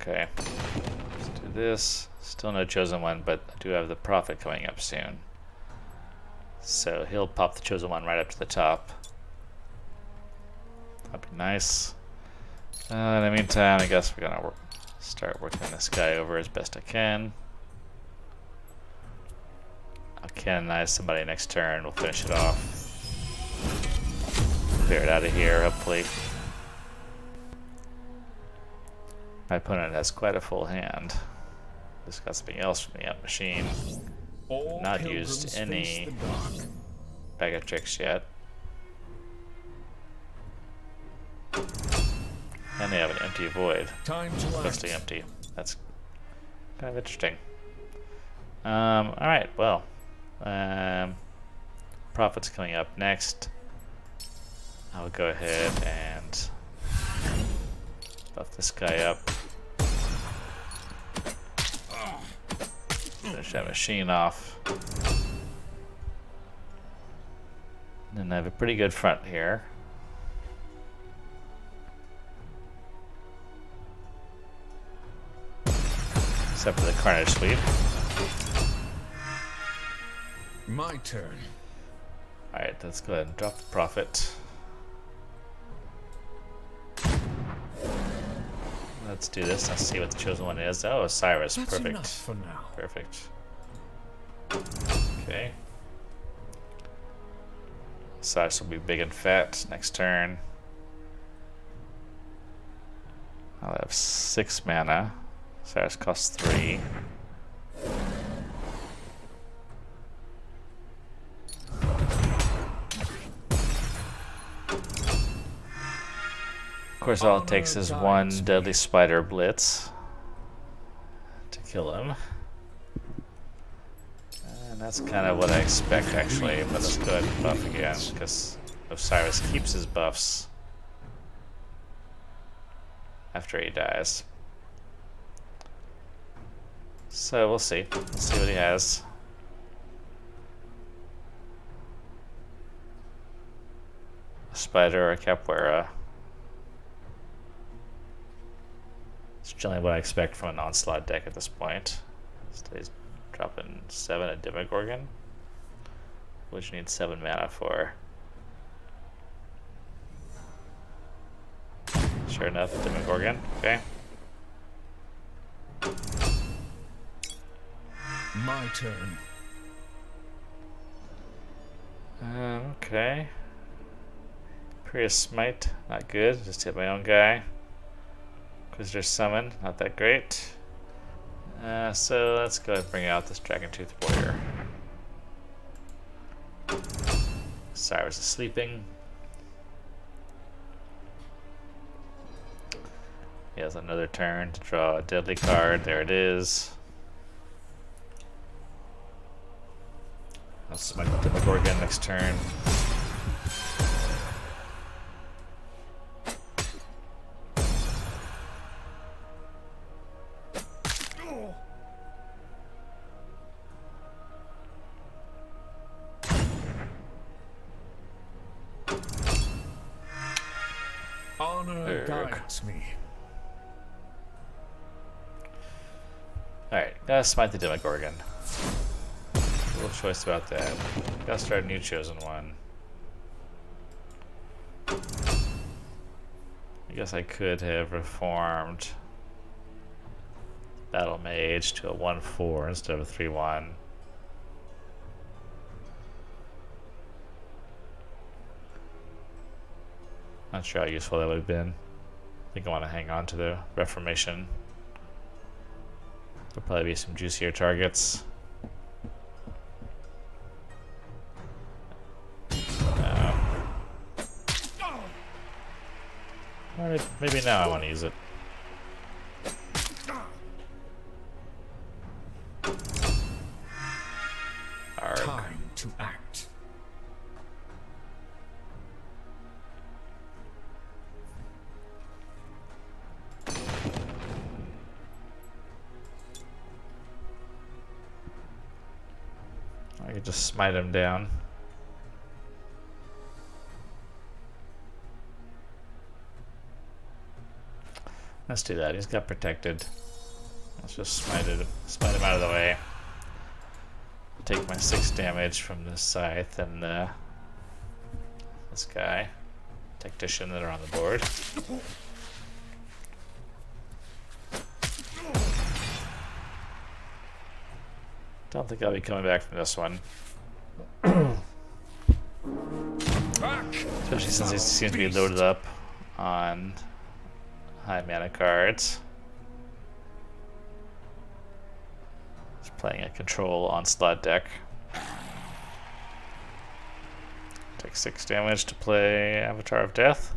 Okay. Let's do this. Still no chosen one, but I do have the prophet coming up soon. So he'll pop the chosen one right up to the top. That'd be nice. In the meantime, I guess we're gonna start working this guy over as best I can. I'll canonize somebody next turn. We'll finish it off. Clear it out of here, hopefully. My opponent has quite a full hand. Just got something else from the Amp machine. Not used any bag of tricks yet. And they have an empty void. Mostly empty. That's kind of interesting. Alright, well. Prophet's coming up next. I'll go ahead and Buff this guy up. Finish that machine off. And I have a pretty good front here. Except for the Carnage Sweep.
My turn.
Alright, let's go ahead and drop the Prophet. Let's do this. Let's see what the chosen one is. Oh, Osiris.
That's
Perfect.
enough for now.
Perfect. Okay. Osiris will be big and fat next turn. I'll have 6 mana. Osiris costs 3. Of course, all it takes is one Deadly Spider Blitz to kill him. And that's kind of what I expect, actually. But let's go ahead and buff again, because Osiris keeps his buffs after he dies. So we'll see. Let's see what he has. A spider or a capoeira. It's generally what I expect from an Onslaught deck at this point. So he's dropping 7 at Demogorgon, which needs 7 mana for. Sure enough, Demogorgon. Okay.
My turn.
Okay. Prius Smite, not good. Just hit my own guy. Inquisitor Summon, not that great. So let's go ahead and bring out this Dragon Tooth Warrior. Cyrus is sleeping. He has another turn to draw a deadly card. There it is. I'll smite the Demogorgon next turn.
Honor guides me.
Alright, gotta smite the Demogorgon. A little choice about that. Gotta start a new chosen one. I guess I could have reformed Battle Mage to a 1/4 instead of a 3/1. Not sure how useful that would have been. I think I want to hang on to the Reformation. There'll probably be some juicier targets. Alright, maybe now I want to use it. Arg.
Time to act.
I could just smite him down. Let's do that. He's got protected. Let's just smite him out of the way. Take my 6 damage from this scythe and this guy, tactician, that are on the board. Don't think I'll be coming back from this one. Especially since he seems to be loaded up on high mana cards. He's playing a control onslaught deck. Take 6 damage to play Avatar of Death.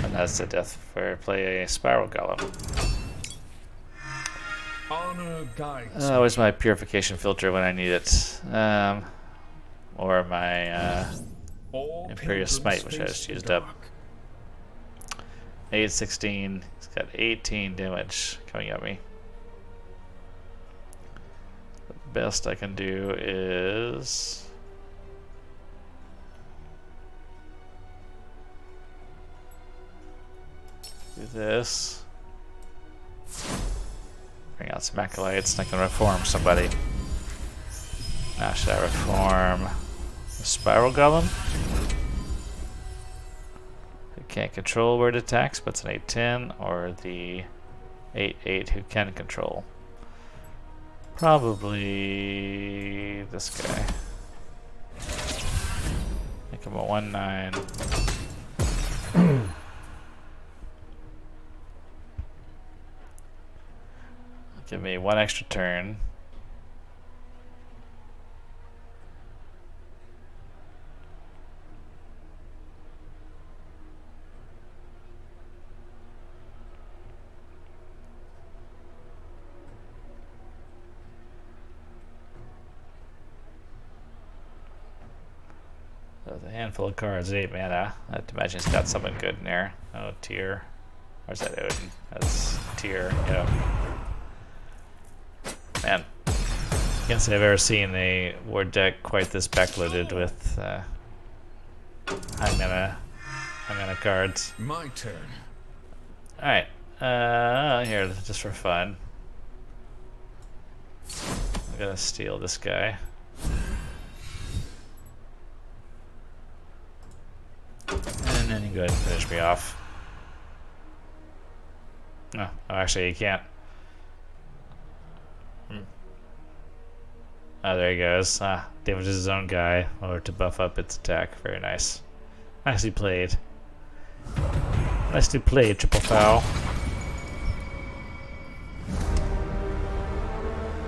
And that's the death for play a Spiral Golem.
Honor guides.
Where's my purification filter when I need it? Or my
All
Imperious
pilgrims
Smite, which I
face
just
the
used up.
dark.
8, 16. He's got 18 damage coming at me. The best I can do is do this. Bring out some acolytes. I can reform somebody. Now should I reform the spiral golem? Who can't control where it attacks, but it's an 8-10, or the 8-8 who can control. Probably this guy. Make him a 1-9. Give me 1 extra turn. There's a handful of cards, 8 mana. I have to imagine it's got something good in there. Oh, tier. Where's that Odin? That's tier, yeah. Man, can't say I've ever seen a war deck quite this backloaded with high mana cards.
My turn.
Alright, here, just for fun. I'm gonna steal this guy. And then you go ahead and finish me off. No, oh, actually you can't. Oh, there he goes. Damages his own guy in order to buff up its attack. Very nice. Nicely played. Nicely played, Triple Foul.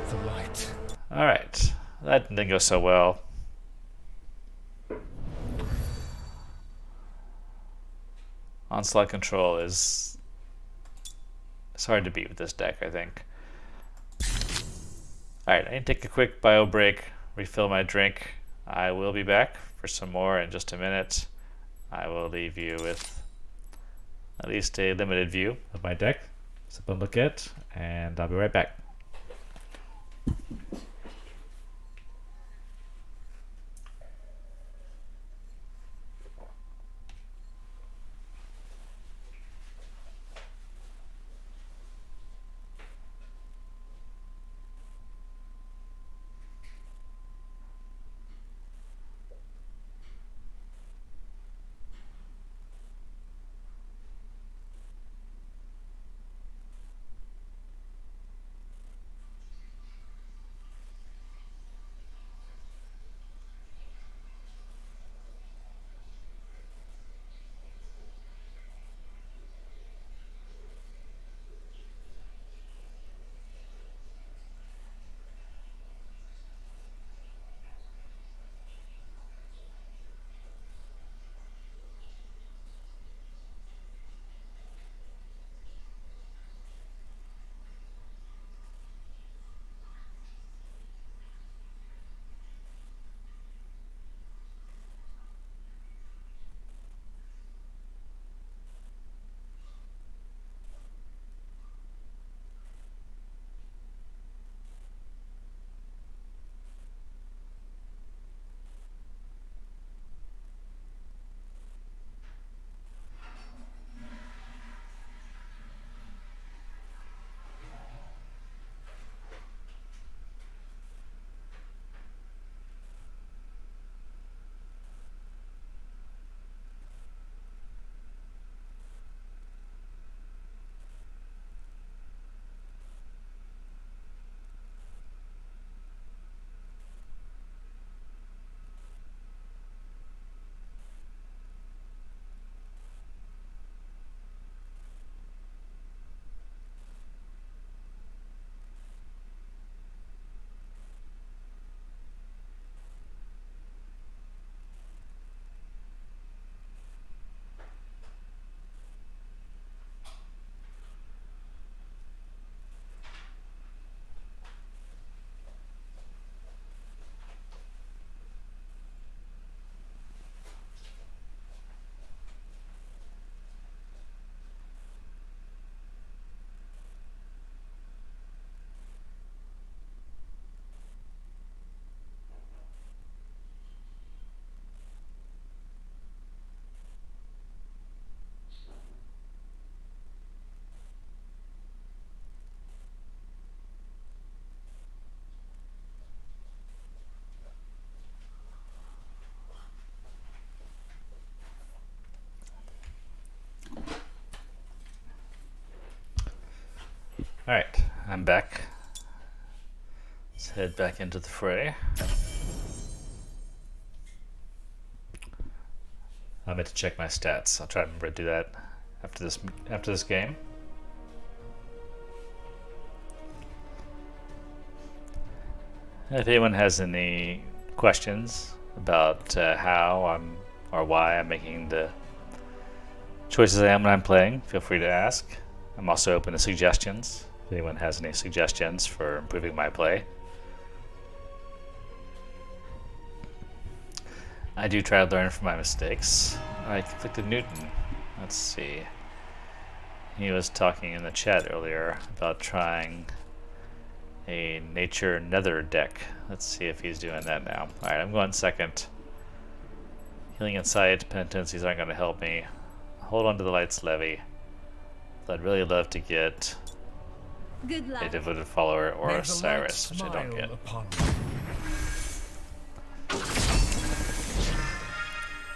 The light.
Alright. That didn't go so well. Onslaught control is... It's hard to beat with this deck, I think. Alright, I need to take a quick bio break, refill my drink. I will be back for some more in just a minute. I will leave you with at least a limited view of my deck. Something to look at, and I'll be right back. Alright, I'm back. Let's head back into the fray. I meant to check my stats. I'll try to remember to do that after this game. If anyone has any questions about how I'm or why I'm making the choices I am when I'm playing, feel free to ask. I'm also open to suggestions. If anyone has any suggestions for improving my play. I do try to learn from my mistakes. Alright, Conflicted Newton. Let's see. He was talking in the chat earlier about trying a Nature Nether deck. Let's see if he's doing that now. Alright, I'm going second. Healing Insight, Penitencies aren't going to help me. Hold on to the Light's Levy. I'd really love to get
Good luck.
a Devoted Follower or
May the
Osiris,
light
which I don't
smile
get.
upon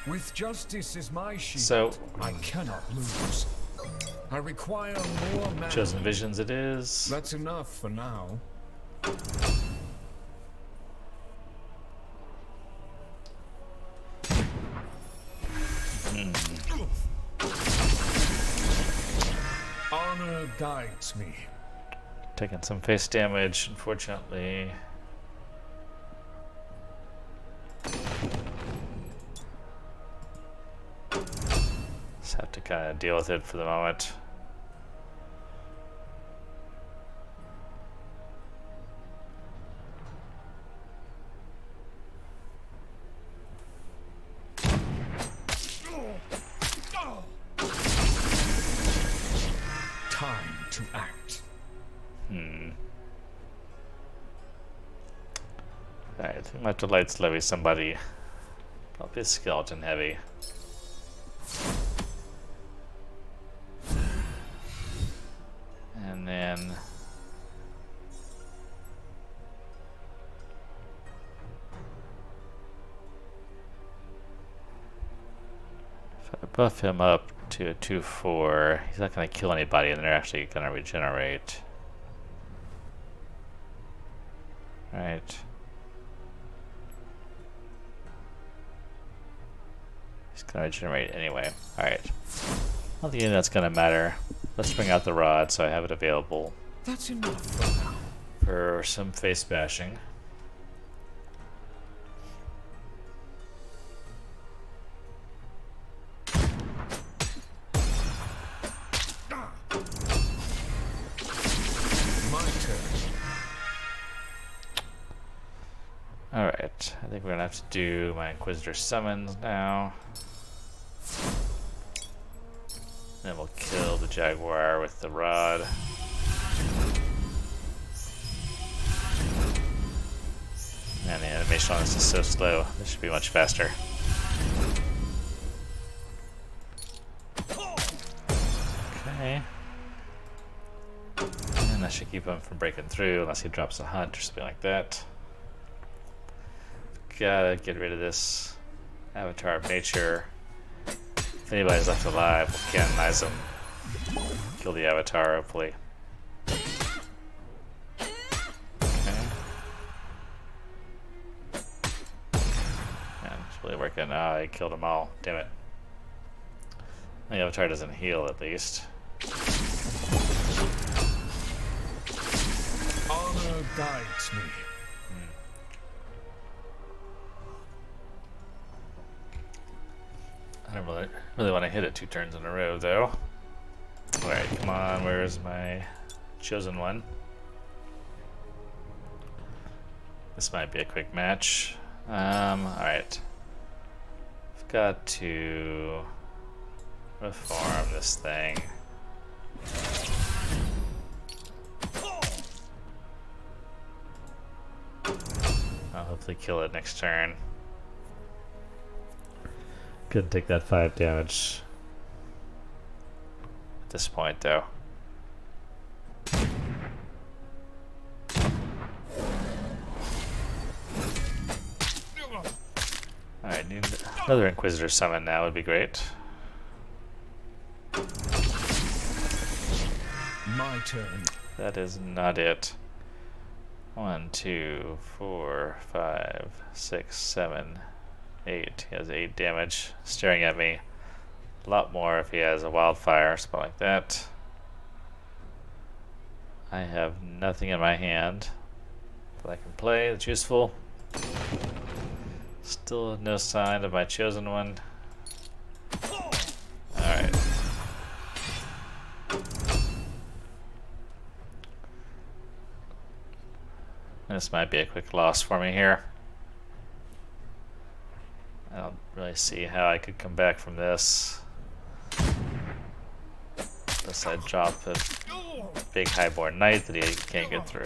you. With justice as my shield,
So,
I cannot lose. I require more mana.
Chosen Visions it is.
That's enough for now. Honor guides me.
Taking some face damage, unfortunately. Just have to kind of deal with it for the moment.
Time to act.
Alright, I think I have to Light's Levy somebody. Probably a skeleton heavy. And then if I buff him up to a 2/4, he's not going to kill anybody and they're actually going to regenerate. Alright. He's going to regenerate anyway. Alright. I don't think that's going to matter. Let's bring out the rod so I have it available
That's enough for now.
for some face bashing.
My turn.
Alright, I think we're going to have to do my Inquisitor summons now. Then we'll kill the Jaguar with the rod. And the animation on this is so slow. This should be much faster. Okay. And that should keep him from breaking through unless he drops a hunt or something like that. Gotta get rid of this Avatar of Nature. If anybody's left alive, we'll canonize them. Kill the Avatar, hopefully. Okay. And it's really working. Ah, I killed them all. Damn it. The Avatar doesn't heal, at least.
Honor guides me.
I don't really want to hit it 2 turns in a row, though. Alright, come on. Where's my chosen one? This might be a quick match. Alright. I've got to reform this thing. I'll hopefully kill it next turn. Couldn't take that 5 damage at this point, though. Alright, need another Inquisitor summon now would be great.
My turn.
That is not it. 1, 2, 4, 5, 6, 7, 8. He has 8 damage staring at me. A lot more if he has a wildfire or something like that. I have nothing in my hand that I can play that's useful. Still no sign of my chosen one. Alright. This might be a quick loss for me here. I don't really see how I could come back from this. Unless I drop a big highborn knight that he can't get through.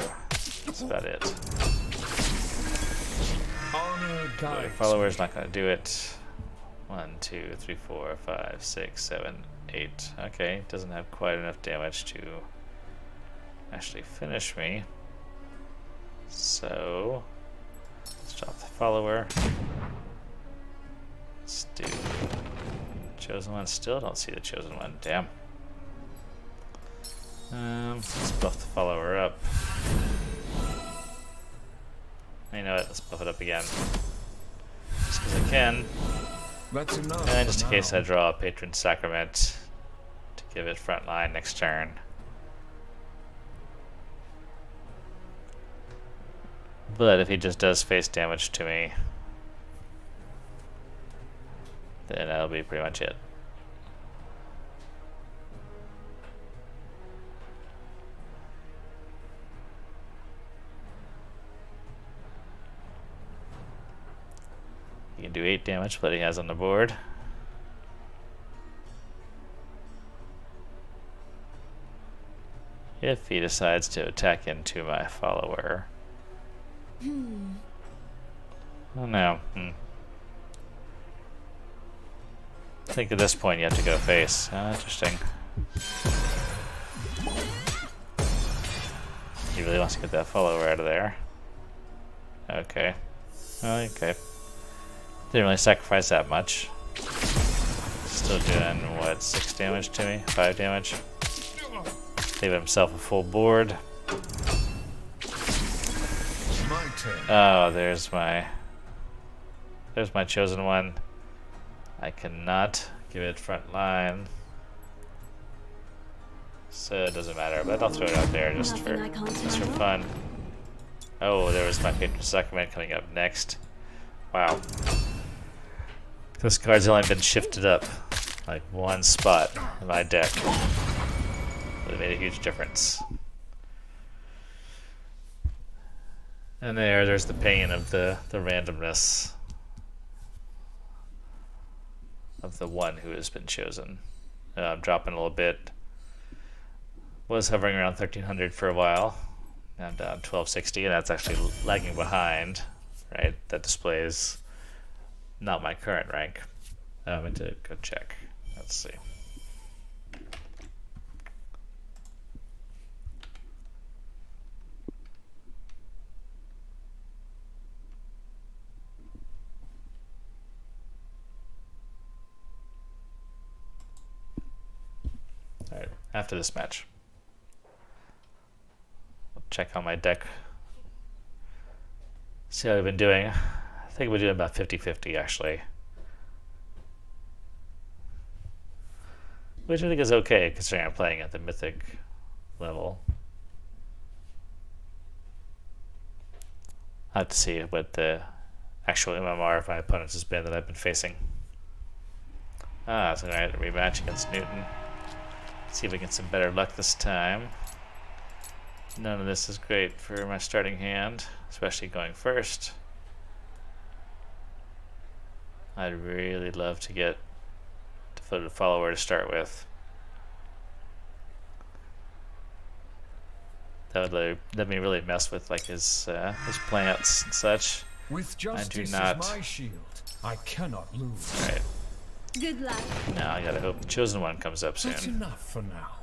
That's about it. The follower's not going to do it. 1, 2, 3, 4, 5, 6, 7, 8. Okay, doesn't have quite enough damage to actually finish me. So, let's drop the follower. Let's do chosen one. Still don't see the chosen one. Damn. Let's buff the follower up. You know what? Let's buff it up again. Just because I can.
That's enough.
And just in case I draw a Patron Sacrament to give it frontline next turn. But if he just does face damage to me, then that'll be pretty much it. He can do 8 damage, but he has on the board. If he decides to attack into my follower. Oh no. I think at this point you have to go face. Interesting. He really wants to get that follower out of there. Okay. Okay. Didn't really sacrifice that much. Still doing, what, 6 damage to me? 5 damage? Gave himself a full board. Oh, there's my chosen one. I cannot give it front line, so it doesn't matter. But I'll throw it out there just for fun. Oh, there was my Patron Sacrament coming up next. Wow, this card's only been shifted up like one spot in my deck, but it made a huge difference. And there's the pain of the randomness of the one who has been chosen. I'm dropping a little bit. Was hovering around 1300 for a while. Now I'm down 1260, and that's actually lagging behind, right? That displays not my current rank. I'm going to go check. Let's see. Alright, after this match, I'll check on my deck, see how I've been doing. I think we're doing about 50-50 actually, which I think is okay considering I'm playing at the mythic level. I have to see what the actual MMR of my opponents has been that I've been facing. So I'm going to have to rematch against Newton. See if we get some better luck this time. None of this is great for my starting hand, especially going first. I'd really love to get a follower to start with. That would let me really mess with like his plants and such.
With justice
I do not.
as my shield, I cannot lose.
Right.
Good luck.
Now I gotta hope the chosen one comes up soon.
That's enough for now.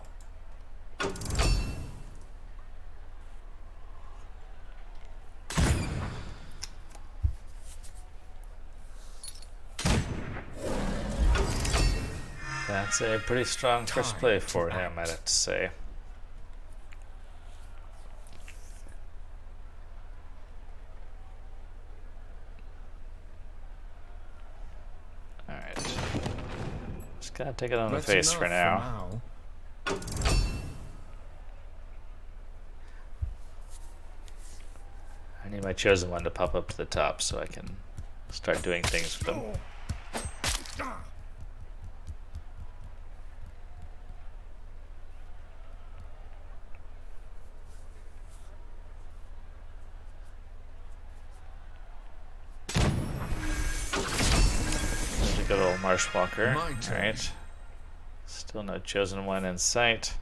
That's a pretty strong first play for him, I'd have to say. gotta take it on the
That's
face
enough
for now. I need my chosen one to pop up to the top so I can start doing things with them. There's a good old Marshwalker. Alright. Still no chosen one in sight.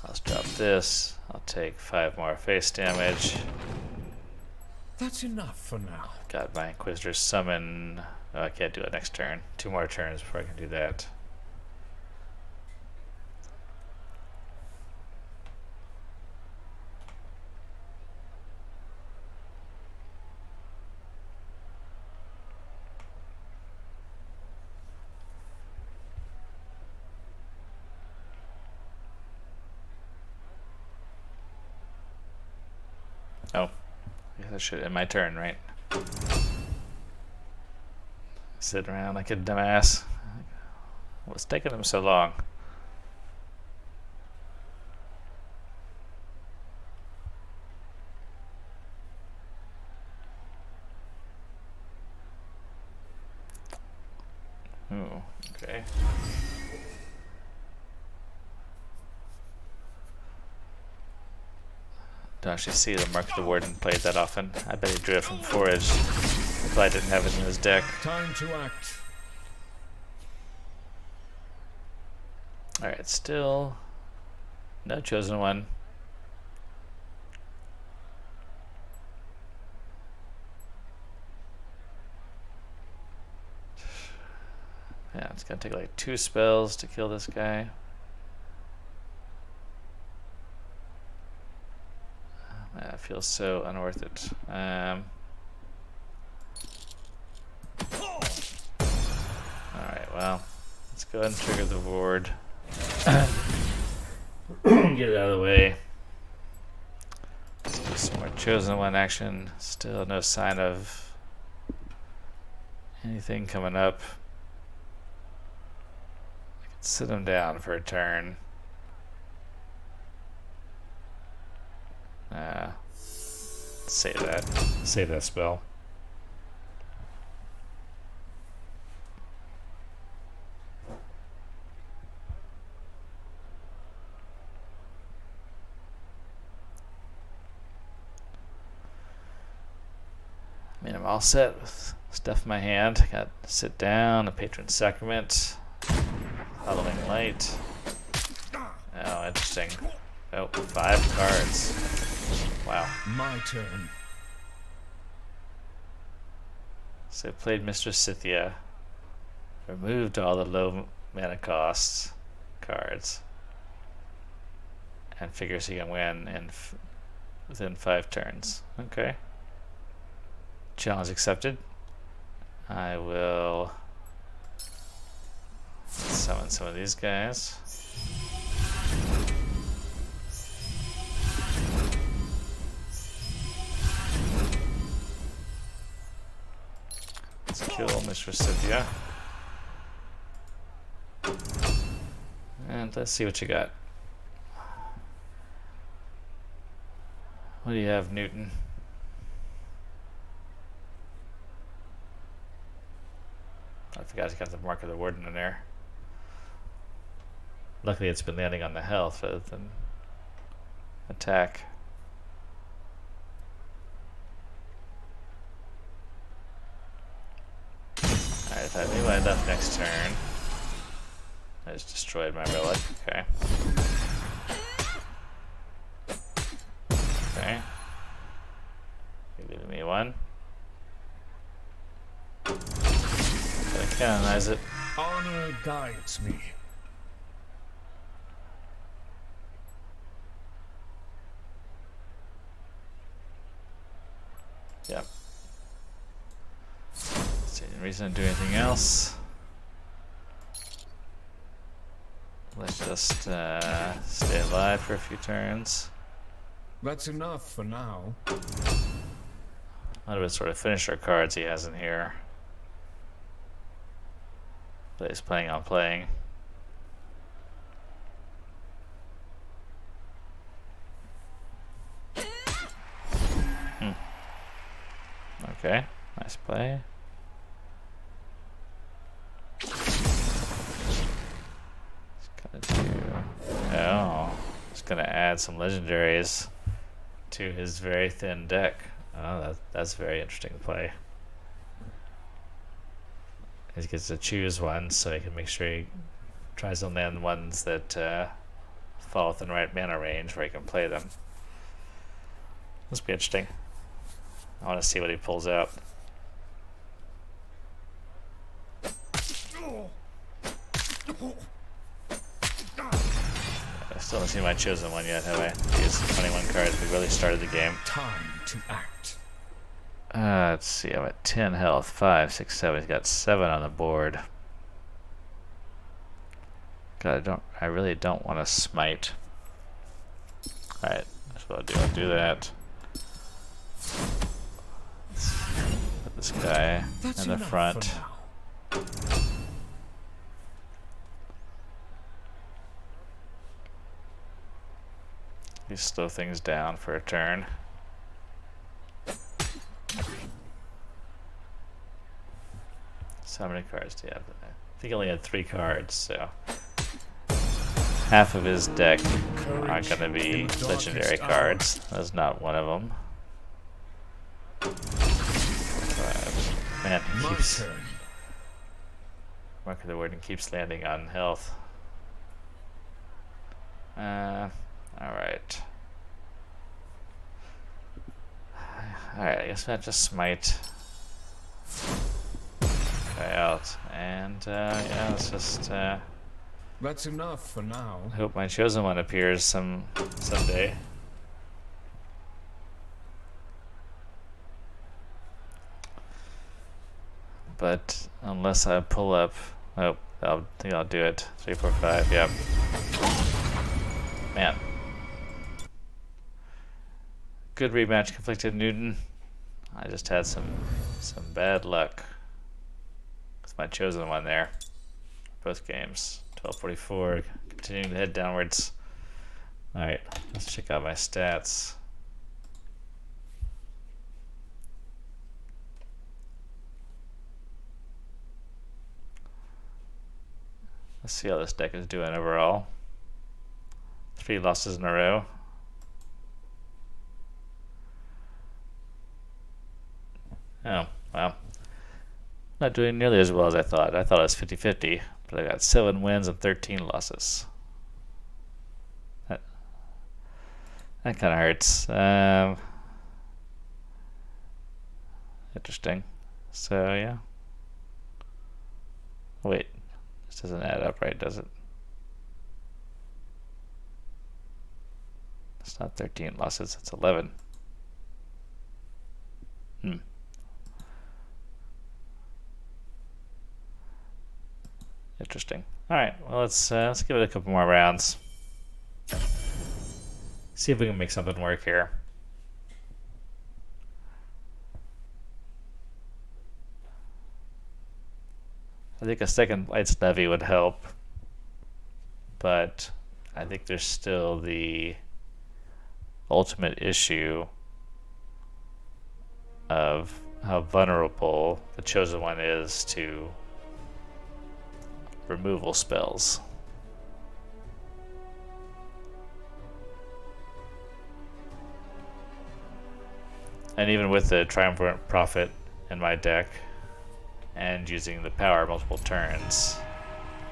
Let's drop this. I'll take 5 more face damage.
That's enough for now.
Got my Inquisitor summon. Oh, I can't do it next turn. 2 more turns before I can do that. Oh, I guess I should end my turn, right? Sitting around like a dumbass. What's taking them so long? Ooh, okay. Don't actually see the Mark of the Warden played that often. I bet he drew it from Forage. Probably didn't have it in his deck.
Time to act.
Alright, still no chosen one. Yeah, it's gonna take like 2 spells to kill this guy. That feels so unworth it. Alright, well, let's go ahead and trigger the ward. Get it out of the way. Let's do some more chosen one action. Still no sign of anything coming up. I can sit him down for a turn. Save that. Save that spell. I mean, I'm all set with stuff in my hand. I got Sit Down, a Patron Sacrament, Hallowing Light. Oh, interesting. Oh, 5 cards. Wow.
My turn.
So I played Mistress Scythia. Removed all the low mana costs cards. And figures he can win in within 5 turns. Okay. Challenge accepted. I will summon some of these guys. Let's kill Mistress Scythia. And let's see what you got. What do you have, Newton? I forgot to got the Mark of the Warden in there. Luckily it's been landing on the health rather than attack. Alright, if I knew I left next turn. I just destroyed my relic. Okay. Okay. You're giving me 1. Gotta canonize it.
Honor guides me.
Yep. See any reason to do anything else. Let's just stay alive for a few turns.
That's enough for now.
Might have sort of finished our cards he has in here. that he's planning on playing. Okay, nice play. Oh, he's gonna add some legendaries to his very thin deck. Oh, that's very interesting to play. He gets to choose one, so he can make sure he tries to land ones that fall within the right mana range where he can play them. This will be interesting. I want to see what he pulls out. I still haven't seen my chosen one yet, have I? He's 21 cards. We really started the game.
Time to act.
Let's see. I'm at 10 health. 5, 6, 7. He's got 7 on the board. God, I really don't want to smite. All right, that's what I'll do. I'll do that. Put this guy in the front. You slow things down for a turn. So how many cards do you have? I think he only had 3 cards, so half of his deck aren't going to be legendary cards. That's not one of them. But, man, he keeps marking the word and keeps landing on health. Alright. Alright, I guess I'll just smite guy out. And yeah, let's just
That's enough for now.
I hope my chosen one appears someday. But unless I pull up, oh, I think I'll do it. 3, 4, 5. Yep. Man. Good rematch, Conflicted Newton. I just had some bad luck with my chosen one there. Both games. 1244, continuing to head downwards. Alright, let's check out my stats. Let's see how this deck is doing overall. 3 losses in a row. Oh, well. Not doing nearly as well as I thought. I thought it was 50-50, but I got 7 wins and 13 losses. That kind of hurts. Interesting. So, yeah. Wait. This doesn't add up, right, does it? It's not 13 losses, it's 11. Interesting. All right, well let's give it a couple more rounds. See if we can make something work here. I think a second Light's Levy would help, but I think there's still the ultimate issue of how vulnerable the chosen one is to removal spells. And even with the Triumvirate Prophet in my deck and using the power multiple turns,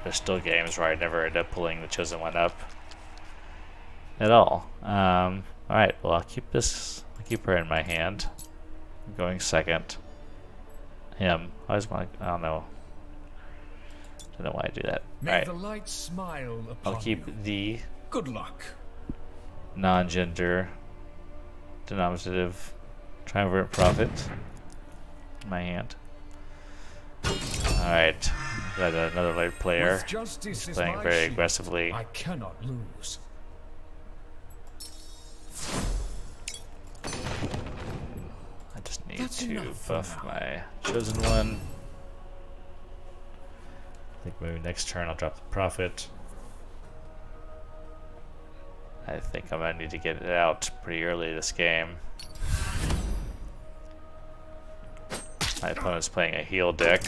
there's still games where I never end up pulling the chosen one up at all. Alright, well I'll keep her in my hand. I'm going second. Him. I always want to, I don't know why I do that.
May the light smile upon
I'll keep
you.
the
Good luck.
non-gender denominative Triumvirate Prophet in my hand. Alright, got another light player.
With justice
He's
is
playing
my
very
shield,
aggressively.
I cannot lose.
I just need
That's
to
enough for
buff
now.
my chosen one. think maybe next turn I'll drop the Prophet. I think I'm gonna need to get it out pretty early this game. My opponent's playing a heal deck,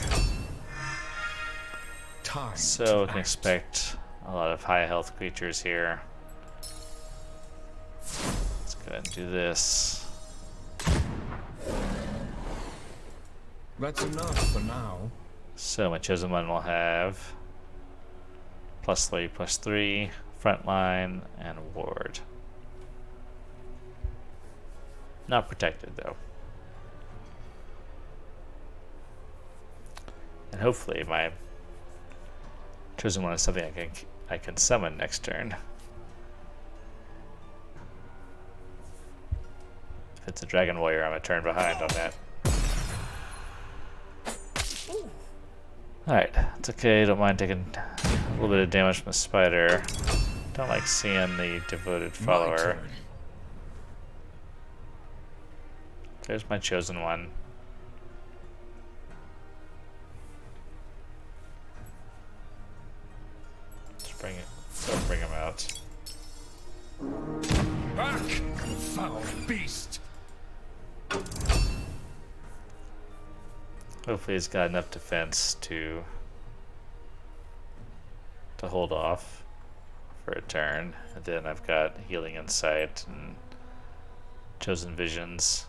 so I can expect a lot of high health creatures here. Let's go ahead and do this.
That's enough for now.
So my chosen one will have +3/+3, frontline, and ward. Not protected though. And hopefully my chosen one is something I can summon next turn. If it's a dragon warrior, I'm a turn behind on that. Alright, it's okay, don't mind taking a little bit of damage from the spider. Don't like seeing the devoted follower. There's my chosen one. Let's bring it. Don't bring him out.
Back, foul beast!
Hopefully he's got enough defense to hold off for a turn. And then I've got Healing Insight and Chosen Visions.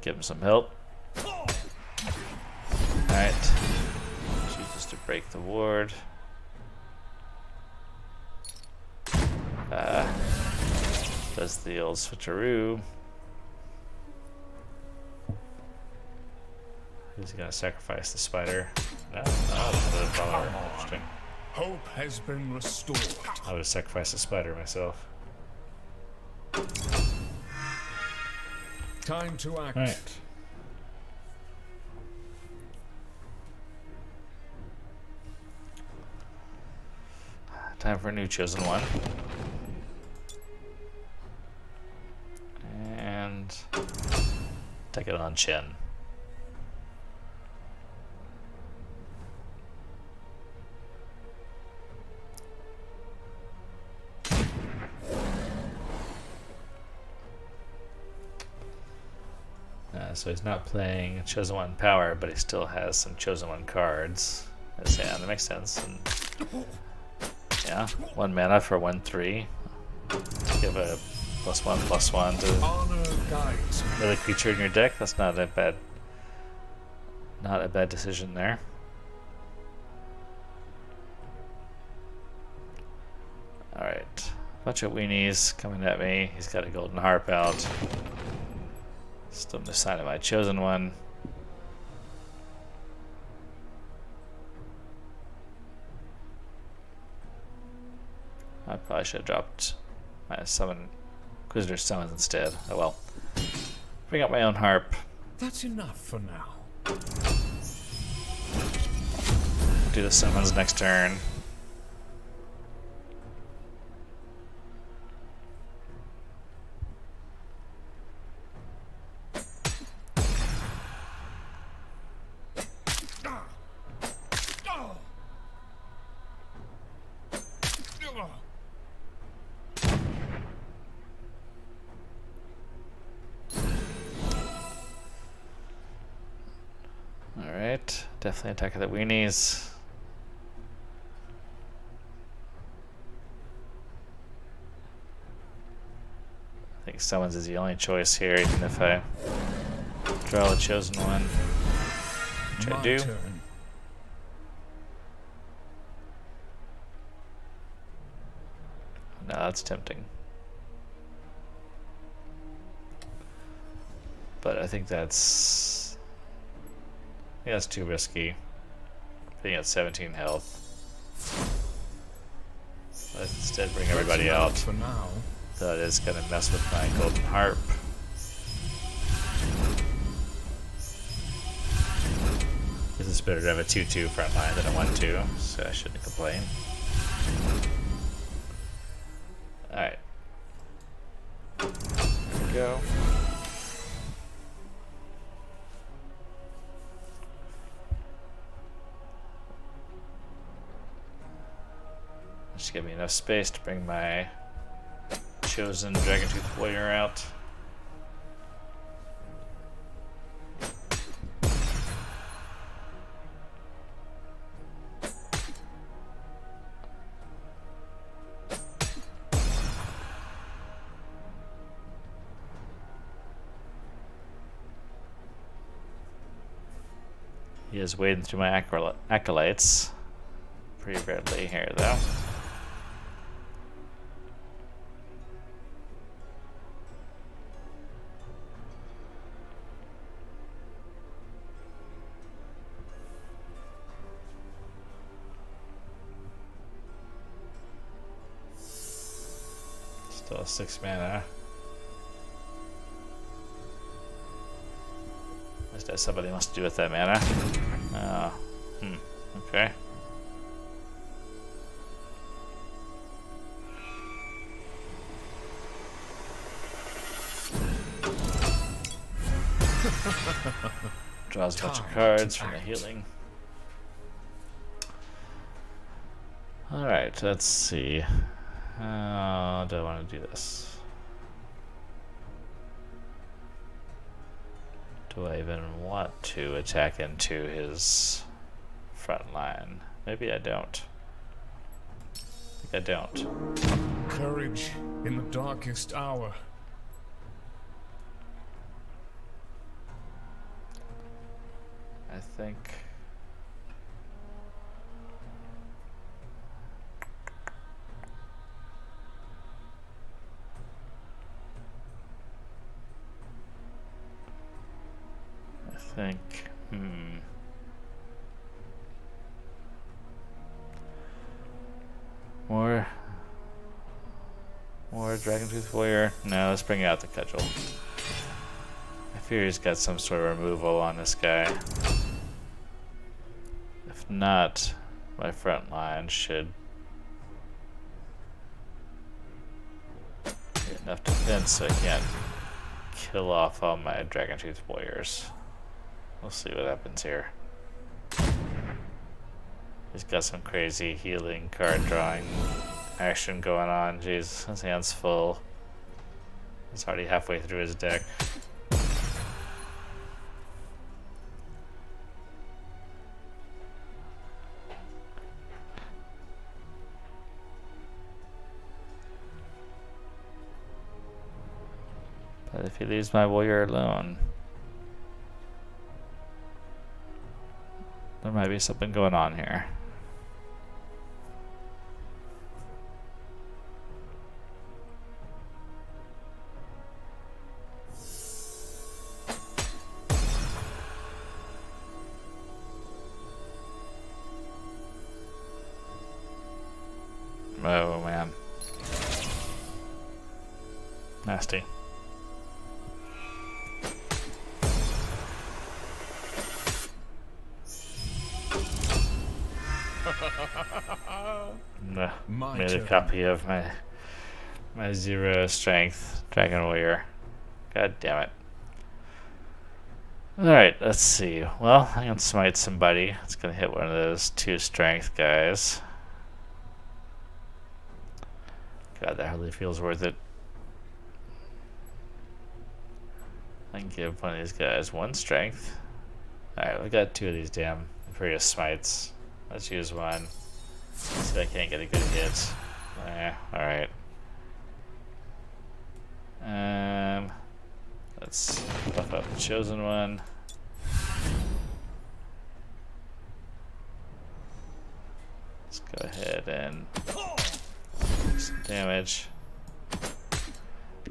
Give him some help. Alright. Chooses to break the ward. Does the old switcheroo. Who's he gonna sacrifice? The spider? No, the follower. Interesting.
Hope has been restored.
I would sacrifice the spider myself.
Time to act.
Alright. Time for a new chosen one. And take it on Chin. So he's not playing Chosen One power, but he still has some Chosen One cards in his hand. That makes sense. And yeah, 1 mana for 1/3. Give a +1/+1 to another creature in your deck. That's not a bad decision there. Alright. Bunch of weenies coming at me. He's got a golden harp out. Still the sign of my chosen one. I probably should have dropped my Inquisitor summons instead. Oh well. Bring out my own harp.
That's enough for now.
Do the summons next turn. Alright, definitely attack the weenies. I think summons is the only choice here, even if I draw a chosen one. Which I do.
Turn.
No, that's tempting. But I think that's too risky. Being at 17 health. Let's instead bring everybody out.
For now.
That is gonna mess with my golden harp. This is better to have a 2/2 frontline than a 1/2, so I shouldn't complain. Alright. There we go. Just give me enough space to bring my chosen Dragontooth Warrior out. He is wading through my acolytes pretty badly here, though. Still 6 mana. That somebody wants to do with that mana. Okay. Draws a bunch of cards from the healing. Alright, let's see. Do I want to do this? Do I even want to attack into his front line? Maybe I don't. I think I don't.
Courage in the darkest hour.
I think... More Dragontooth Warrior? No, let's bring out the cudgel. I fear he's got some sort of removal on this guy. If not, my front line should get enough defense so I can't kill off all my Dragontooth Warriors. We'll see what happens here. He's got some crazy healing card drawing action going on. Jeez, his hand's full. He's already halfway through his deck. But if he leaves my warrior alone, there might be something going on here. Oh man. Nasty. Made a copy of my 0 strength Dragon Warrior. God damn it. Alright, let's see. Well, I can smite somebody. It's gonna hit one of those 2 strength guys. God, that hardly feels worth it. I can give one of these guys 1 strength. Alright, we got 2 of these damn Imperious Smites. Let's use one. See if I can't get a good hit. Alright. Let's buff up the chosen one. Let's go ahead and do some damage.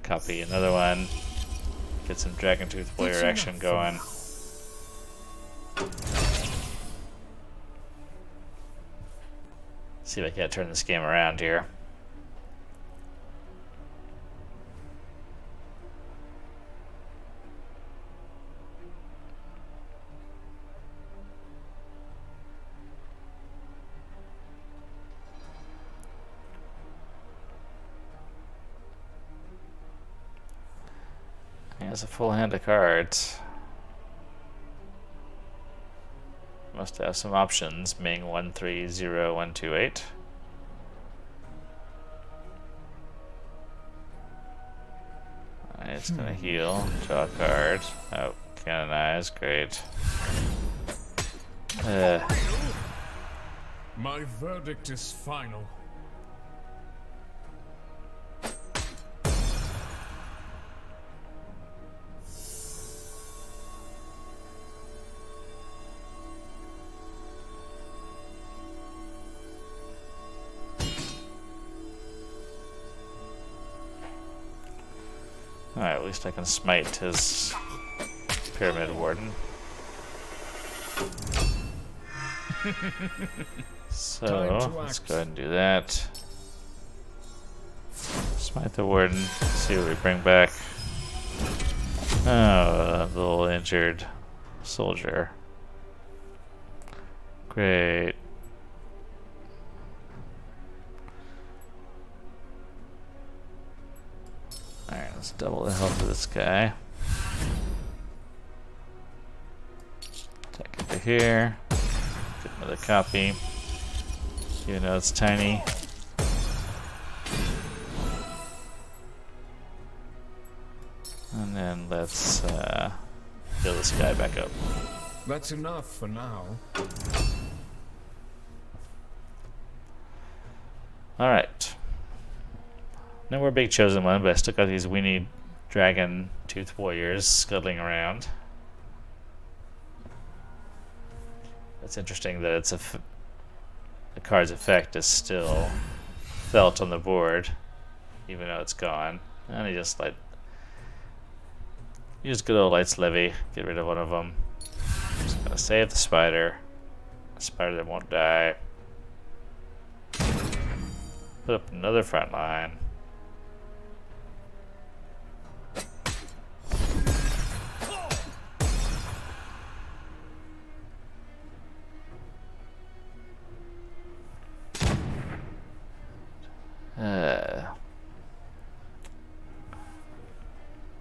Copy another one. Get some Dragontooth Warrior action going. See if I can't turn this game around here. He has a full hand of cards. Must have some options. Ming 130128. it's gonna heal. Draw a card. Oh, canonize. Great.
My verdict is final.
Alright, at least I can smite his Pyramid Warden. So, let's go ahead and do that. Smite the Warden, see what we bring back. Oh, a little injured soldier. Great. Alright, let's double the health of this guy. Take it to here. Get another copy. Even though it's tiny. And then let's heal this guy back up.
That's enough for now.
Alright. No more big chosen one, but I still got these weenie dragon tooth warriors scuttling around. It's interesting that it's the card's effect is still felt on the board, even though it's gone. And he just like use good old Lights Levy, get rid of one of them. Just gonna save the spider. The spider that won't die. Put up another front line.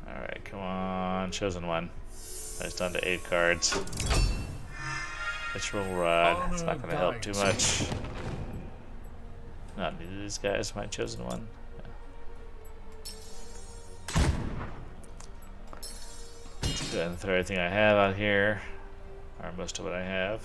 Alright, come on, chosen one. It's down to 8 cards. Ritual Rod, it's not going to help too much. Not neither of these guys, my chosen one. Yeah. Let's go ahead and throw everything I have out here, or most of what I have.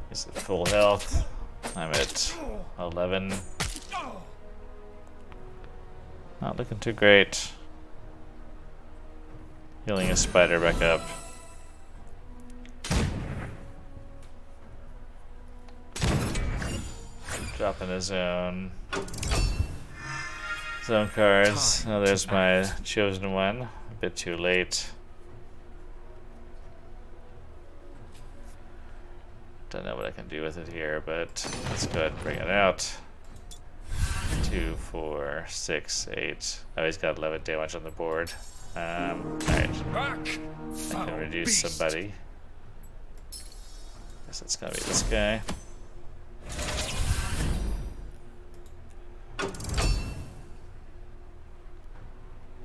He's at full health. I'm at 11. Not looking too great. Healing a spider back up. Dropping his zone cards. Oh, there's my chosen one. A bit too late. Don't know what I can do with it here, but let's go ahead and bring it out. 2, 4, 6, 8. Oh, he's got 11 damage on the board. Alright. I can reduce somebody. Guess it's gonna be this guy.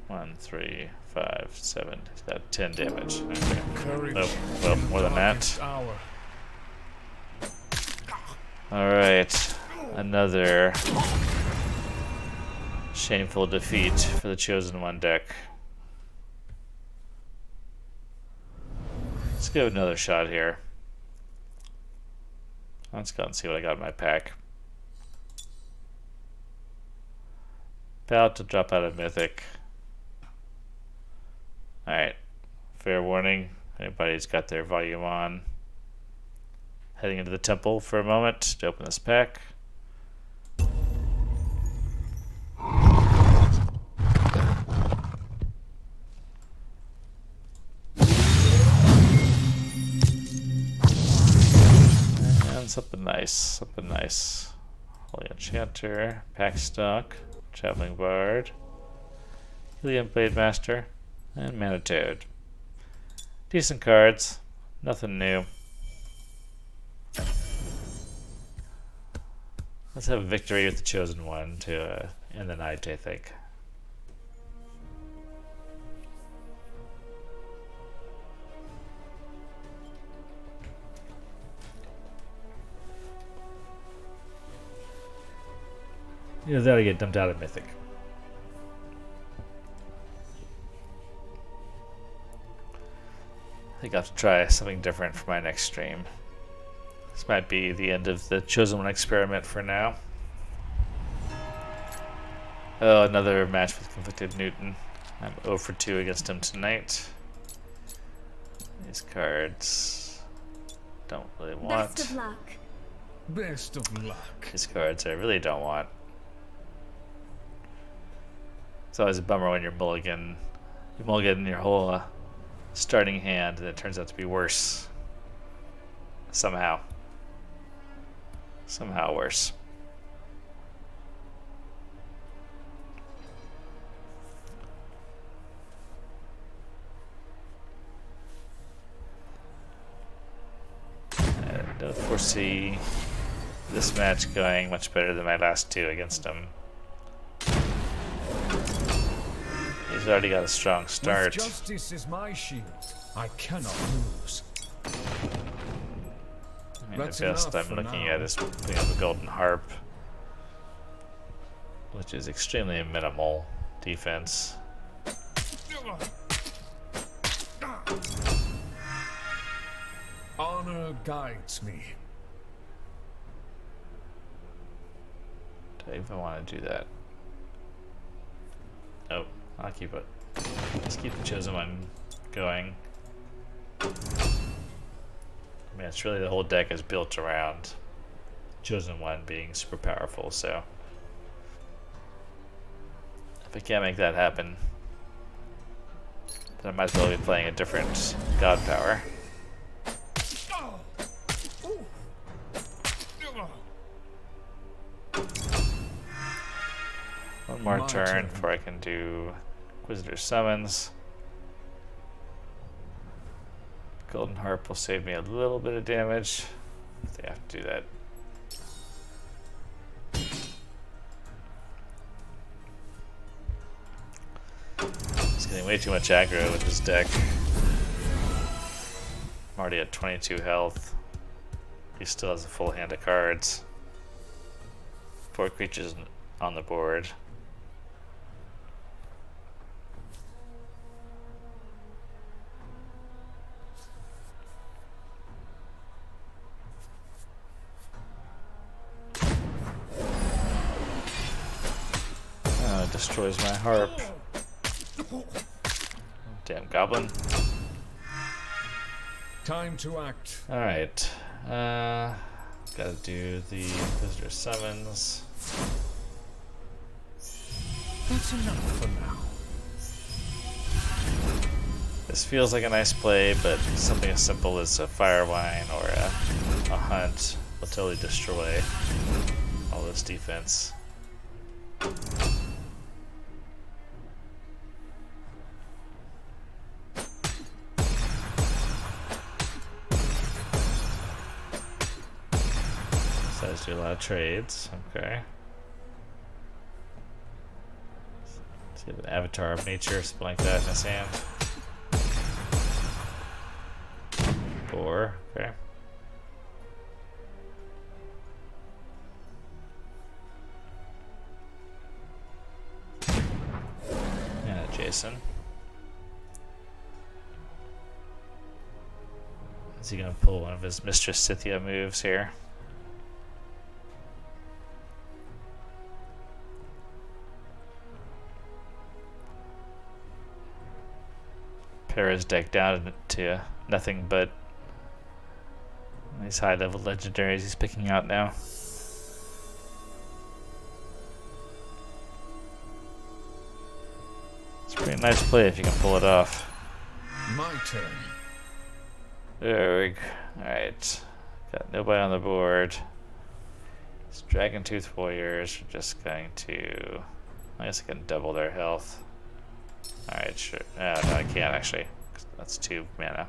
One, 3, 5, 7. He's got 10 damage. Okay. Nope. Well, more than that. Alright, another shameful defeat for the Chosen One deck. Let's give it another shot here. Let's go and see what I got in my pack. About to drop out of Mythic. Alright, fair warning, anybody's got their volume on. Heading into the temple for a moment to open this pack. And something nice, something nice. Holy Enchanter, Pack Stock, Traveling Bard, Helium Blade Master, and Mana Toad. Decent cards, nothing new. Let's have a victory with the Chosen One to end the night, I think. Either that or get dumped out of Mythic. I think I'll have to try something different for my next stream. This might be the end of the Chosen One experiment for now. Oh, another match with Conflicted Newton. I'm 0 for 2 against him tonight. These cards don't really want.
Best of luck.
Best of luck.
These cards I really don't want. It's always a bummer when you mulligan your whole starting hand and it turns out to be worse. Somehow worse. I don't foresee this match going much better than my last two against him. He's already got a strong start.
With justice is my shield. I cannot lose.
I mean,
That's
the best
enough
I'm
for
looking
now.
at is putting up a golden harp, which is extremely minimal defense.
Honor guides me.
Do I even want to do that? Nope, I'll keep it. Let's keep the Chosen One going. I mean, it's really the whole deck is built around Chosen One being super powerful, so if I can't make that happen, then I might as well be playing a different god power. One more
My
turn
turn.
before I can do Inquisitor Summons. Golden Harp will save me a little bit of damage if they have to do that. He's getting way too much aggro with this deck. I'm already at 22 health. He still has a full hand of cards. 4 creatures on the board. Oh, it destroys my harp. Damn goblin.
Time to act.
Alright. Gotta do the Visitor Summons.
That's enough for now.
This feels like a nice play, but something as simple as a Firewine or a Hunt will totally destroy all this defense. So I do a lot of trades, okay. So you have an Avatar of Nature, something like that in his hand. 4, okay. And a Jason. Is he gonna pull one of his Mistress Scythia moves here? Pare his deck down to nothing but these high level legendaries he's picking out now. It's a pretty nice play if you can pull it off.
My turn.
There we go. Alright. Got nobody on the board. These Dragon Tooth Warriors are just going to... I guess I can double their health. Alright, sure. No, I can't actually. 'Cause that's 2 mana.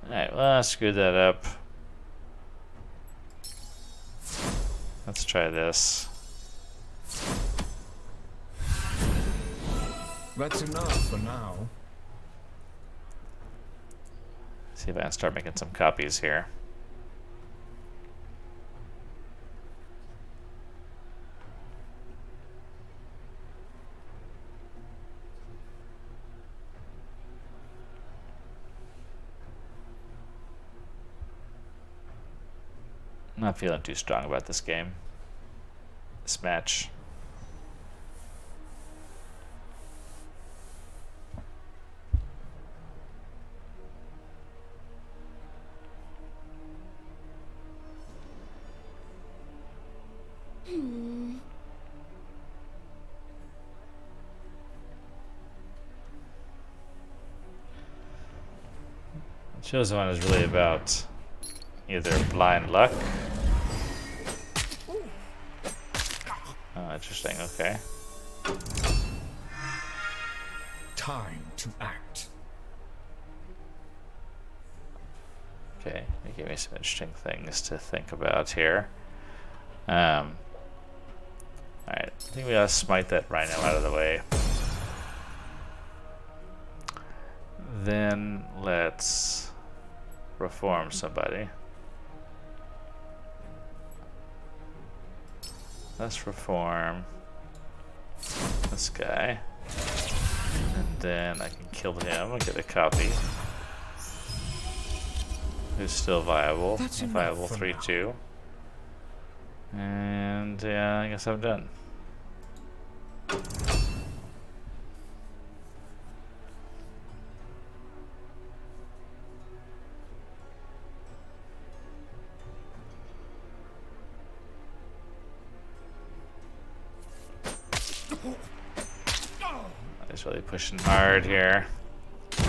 Alright, well, I screwed that up. Let's try this.
That's enough for now.
See if I can start making some copies here. I'm not feeling too strong about this game. This match. Chosen One is really about either blind luck. Oh, interesting. Okay.
Time to act.
Okay, you gave me some interesting things to think about here. Alright, I think we gotta smite that rhino out of the way. Then let's reform somebody. Let's reform this guy. And then I can kill him and get a copy. Who's still viable.
That's
Viable
enough for
3-2. And yeah, I guess I'm done. He's really pushing hard here.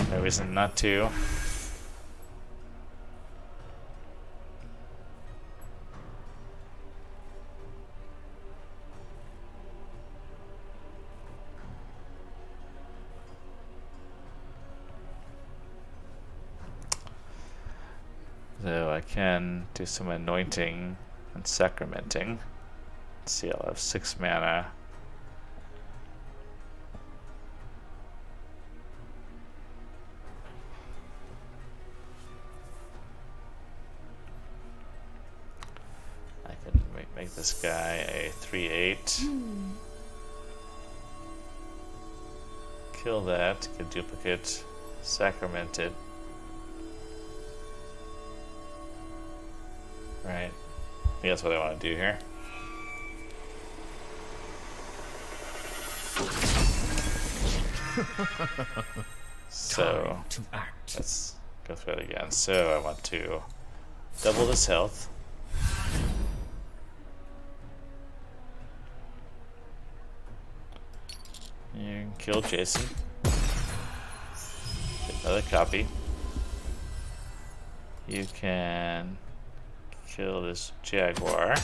No reason not to. So I can do some anointing and sacramenting. Let's see, I'll have 6 mana. I can make this guy a 3/8. Kill that, get duplicate, sacrament it. Right. I think that's what I want to do here. So
Time to act.
let's go through it again. So I want to double this health. You can kill Jason. Get another copy. You can kill this jaguar.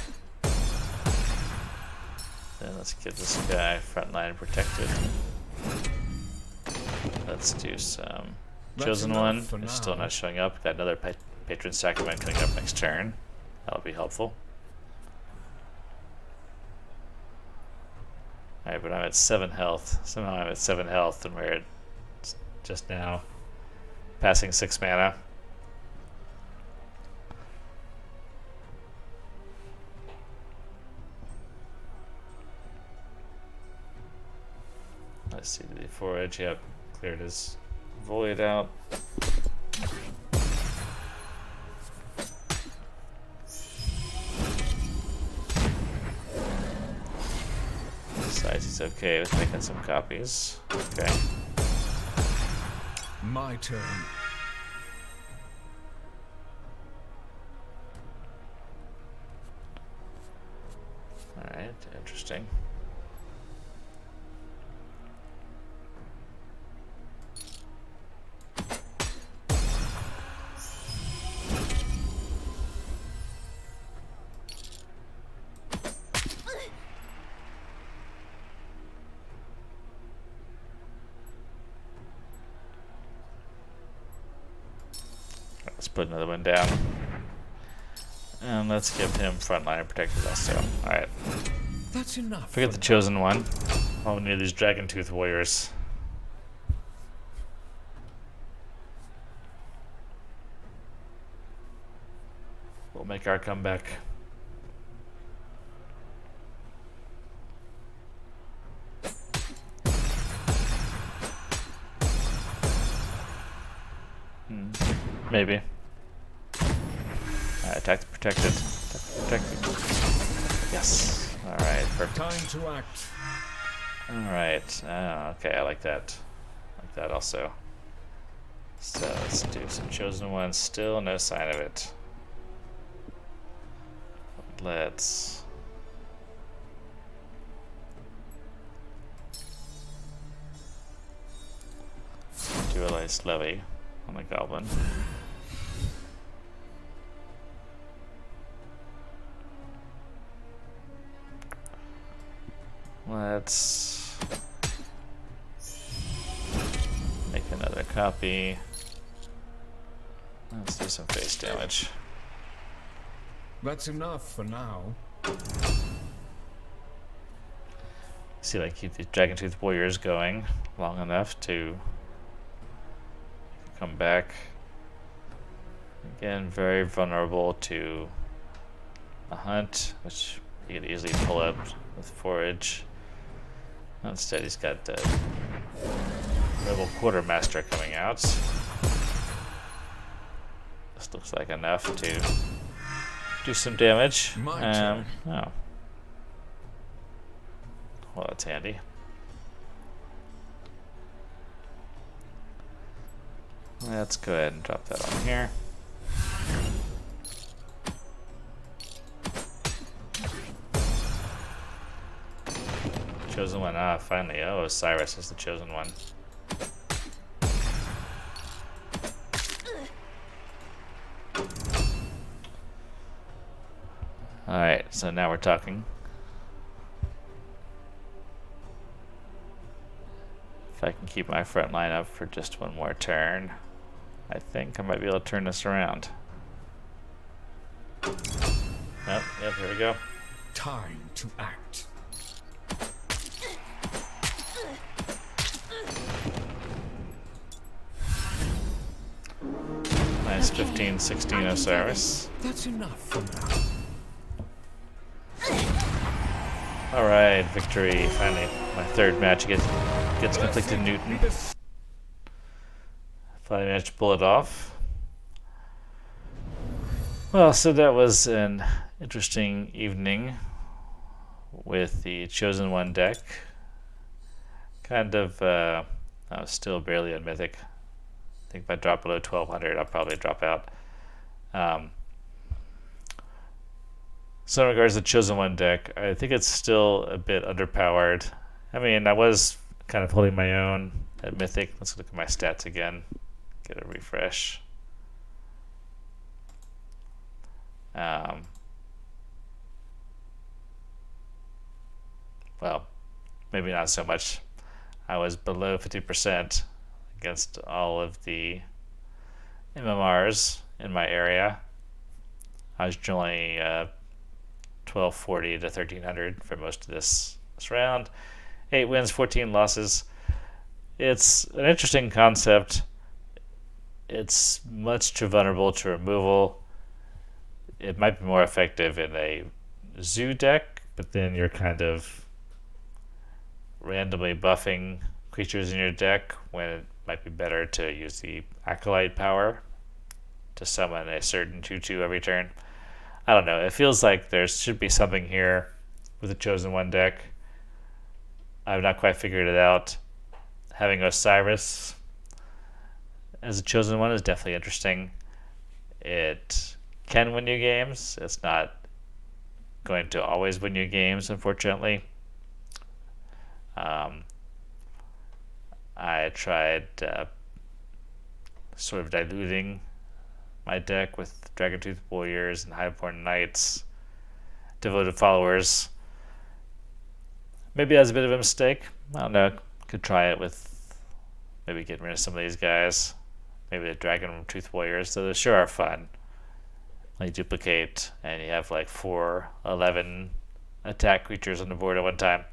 Then let's get this guy frontline protected. Let's do some
That's
Chosen
enough
One.
for
It's still
now.
not showing up. Got another patron sacrament coming up next turn. That'll be helpful. Alright, but I'm at 7 health. Somehow I'm at 7 health and we're at just now passing 6 mana. Let's see, the forage, yep, cleared his void out. Decides he's okay with making some copies. Okay.
My turn.
Alright, interesting. Let's put another one down. And let's give him frontline and protected also. Alright.
That's enough.
Forget
for
the
now.
chosen one. Oh, we need these dragon tooth warriors. We'll make our comeback. Maybe. Alright, attack the protected. Attack the protected. Yes. Alright, perfect.
Time to act.
Alright. Okay, I like that. I like that also. So let's do some chosen ones. Still no sign of it. Let's dualize Levy on the goblin. Let's make another copy. Let's do some face damage.
That's enough for now.
See if I keep these Dragon Tooth Warriors going long enough to come back. Again, very vulnerable to a hunt, which you could easily pull up with forage. Instead, he's got the Rebel Quartermaster coming out. This looks like enough to do some damage.
My turn.
Oh. Well, that's handy. Let's go ahead and drop that on here. Chosen one. Ah, finally. Oh, Osiris is the chosen one. Alright, so now we're talking. If I can keep my front line up for just one more turn, I think I might be able to turn this around. Yep, here we go.
Time to act.
Nice 15, 16 Osiris.
That's enough for now.
Alright, victory. Finally, my third match gets conflicted Newton. Finally managed to pull it off. Well, so that was an interesting evening with the Chosen One deck. Kind of, I was still barely on Mythic. I think if I drop below 1200, I'll probably drop out. So in regards to the Chosen One deck, I think it's still a bit underpowered. I mean, I was kind of holding my own at Mythic. Let's look at my stats again. Get a refresh. Well, maybe not so much. I was below 50% against all of the MMRs in my area. I was generally 1240 to 1300 for most of this round. 8 wins, 14 losses. It's an interesting concept. It's much too vulnerable to removal. It might be more effective in a zoo deck, but then you're kind of randomly buffing creatures in your deck when it might be better to use the Acolyte power to summon a certain 2/2 every turn. I don't know. It feels like there should be something here with the Chosen One deck. I've not quite figured it out. Having Osiris as a Chosen One is definitely interesting. It can win you games. It's not going to always win you games, unfortunately. I tried sort of diluting my deck with Dragon Tooth Warriors and Highborn Knights, Devoted Followers. Maybe that's a bit of a mistake. I don't know. Could try it with maybe getting rid of some of these guys. Maybe the Dragon Tooth Warriors, so they sure are fun. like duplicate, and you have like 11 attack creatures on the board at one time.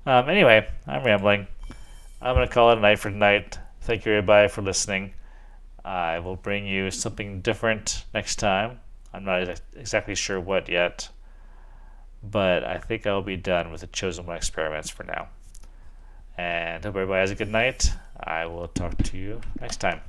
Anyway, I'm rambling. I'm going to call it a night for tonight. Thank you everybody for listening. I will bring you something different next time. I'm not exactly sure what yet, but I think I will be done with the Chosen One experiments for now. And hope everybody has a good night. I will talk to you next time.